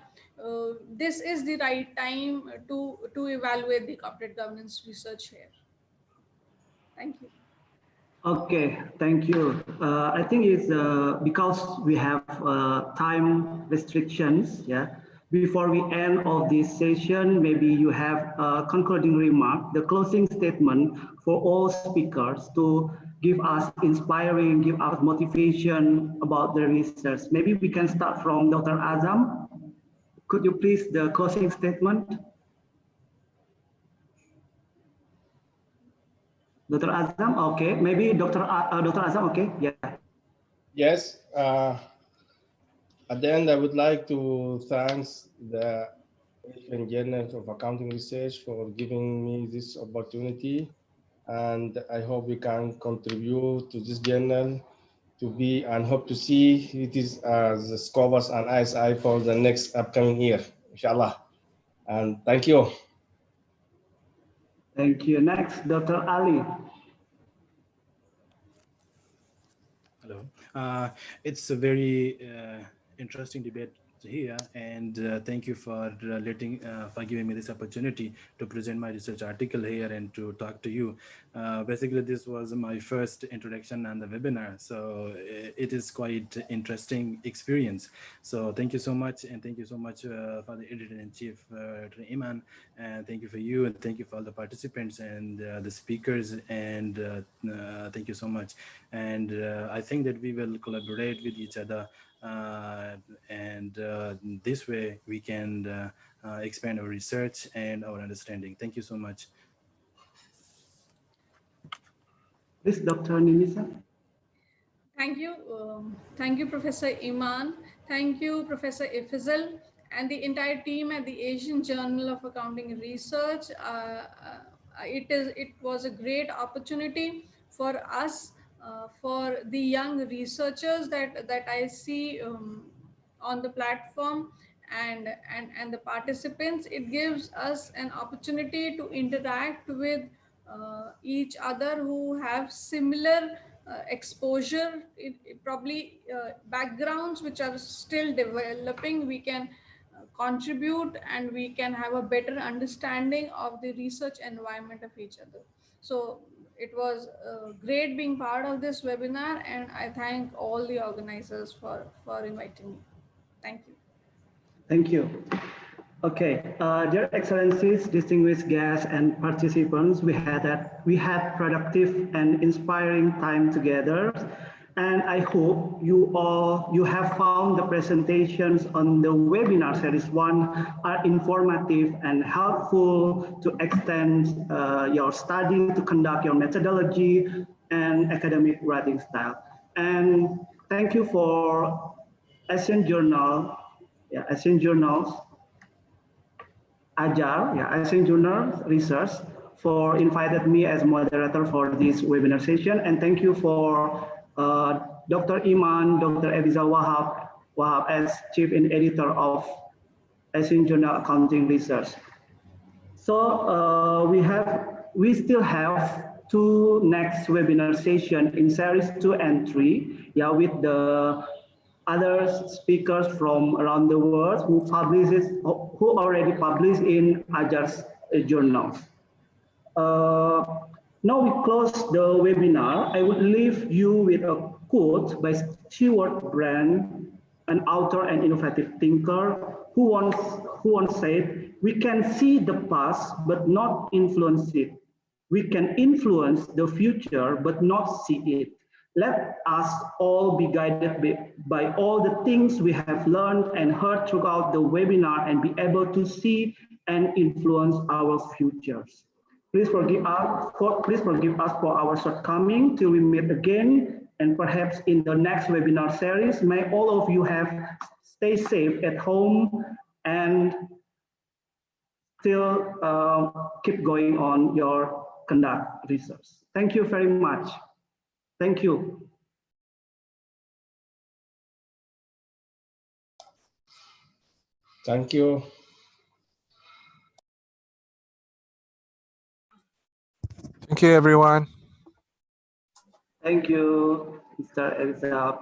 this is the right time to evaluate the corporate governance research here. Thank you. Okay, thank you. I think it's because we have time restrictions. Yeah. Before we end of this session, maybe you have a concluding remark, the closing statement for all speakers to give us inspiring, give us motivation about the research. Maybe we can start from Dr. Azam. Could you please the closing statement? Dr. Azam, okay. Maybe Dr. Azam, okay. Yeah. Yes. At the end, I would like to thank the Asian Journal of Accounting Research for giving me this opportunity. And I hope we can contribute to this journal to be and hope to see it is as Scopus and ISI for the next upcoming year, inshallah. And thank you. Thank you. Next, Dr. Ali. Hello. It's a very interesting debate here, and thank you for for giving me this opportunity to present my research article here and to talk to you. Basically, this was my first introduction on the webinar, so it is quite interesting experience. So thank you so much, and thank you so much for the editor-in-chief, Iman, and thank you for you, and thank you for all the participants and the speakers, and thank you so much. And I think that we will collaborate with each other, and this way we can expand our research and our understanding. Thank you so much. Please, Dr. Nimisa. Thank you, Professor Iman. Thank you, Professor Ifizal, and the entire team at the Asian Journal of Accounting Research. It was a great opportunity for us, for the young researchers that I see on the platform, and the participants. It gives us an opportunity to interact with each other who have similar exposure, probably backgrounds which are still developing. We can contribute, and we can have a better understanding of the research environment of each other. So it was great being part of this webinar, and I thank all the organizers for inviting me. Thank you. Thank you. Okay, dear Excellencies, distinguished guests and participants, we had productive and inspiring time together, and I hope you have found the presentations on the webinar series 1 are informative and helpful to extend your study, to conduct your methodology and academic writing style. And thank you for Asian Journal, Asian Journals, Asian Journal Research for invited me as moderator for this webinar session. And thank you for Dr. Iman, Dr. Eliza Wahab as Chief and Editor of Asian Journal Accounting Research. So we still have two next webinar session in series 2 and 3, with the other speakers from around the world who already published in Ajar's journals. Now we close the webinar. I would leave you with a quote by Stewart Brand, an author and innovative thinker, who once said, "We can see the past but not influence it. We can influence the future but not see it. Let us all be guided by all the things we have learned and heard throughout the webinar and be able to see and influence our futures. Please forgive us for our shortcoming till we meet again, and perhaps in the next webinar series. May all of you stay safe at home and still keep going on your conduct research. Thank you very much. Thank you. Thank you. Thank you, everyone. Thank you, Mr. Elizabeth.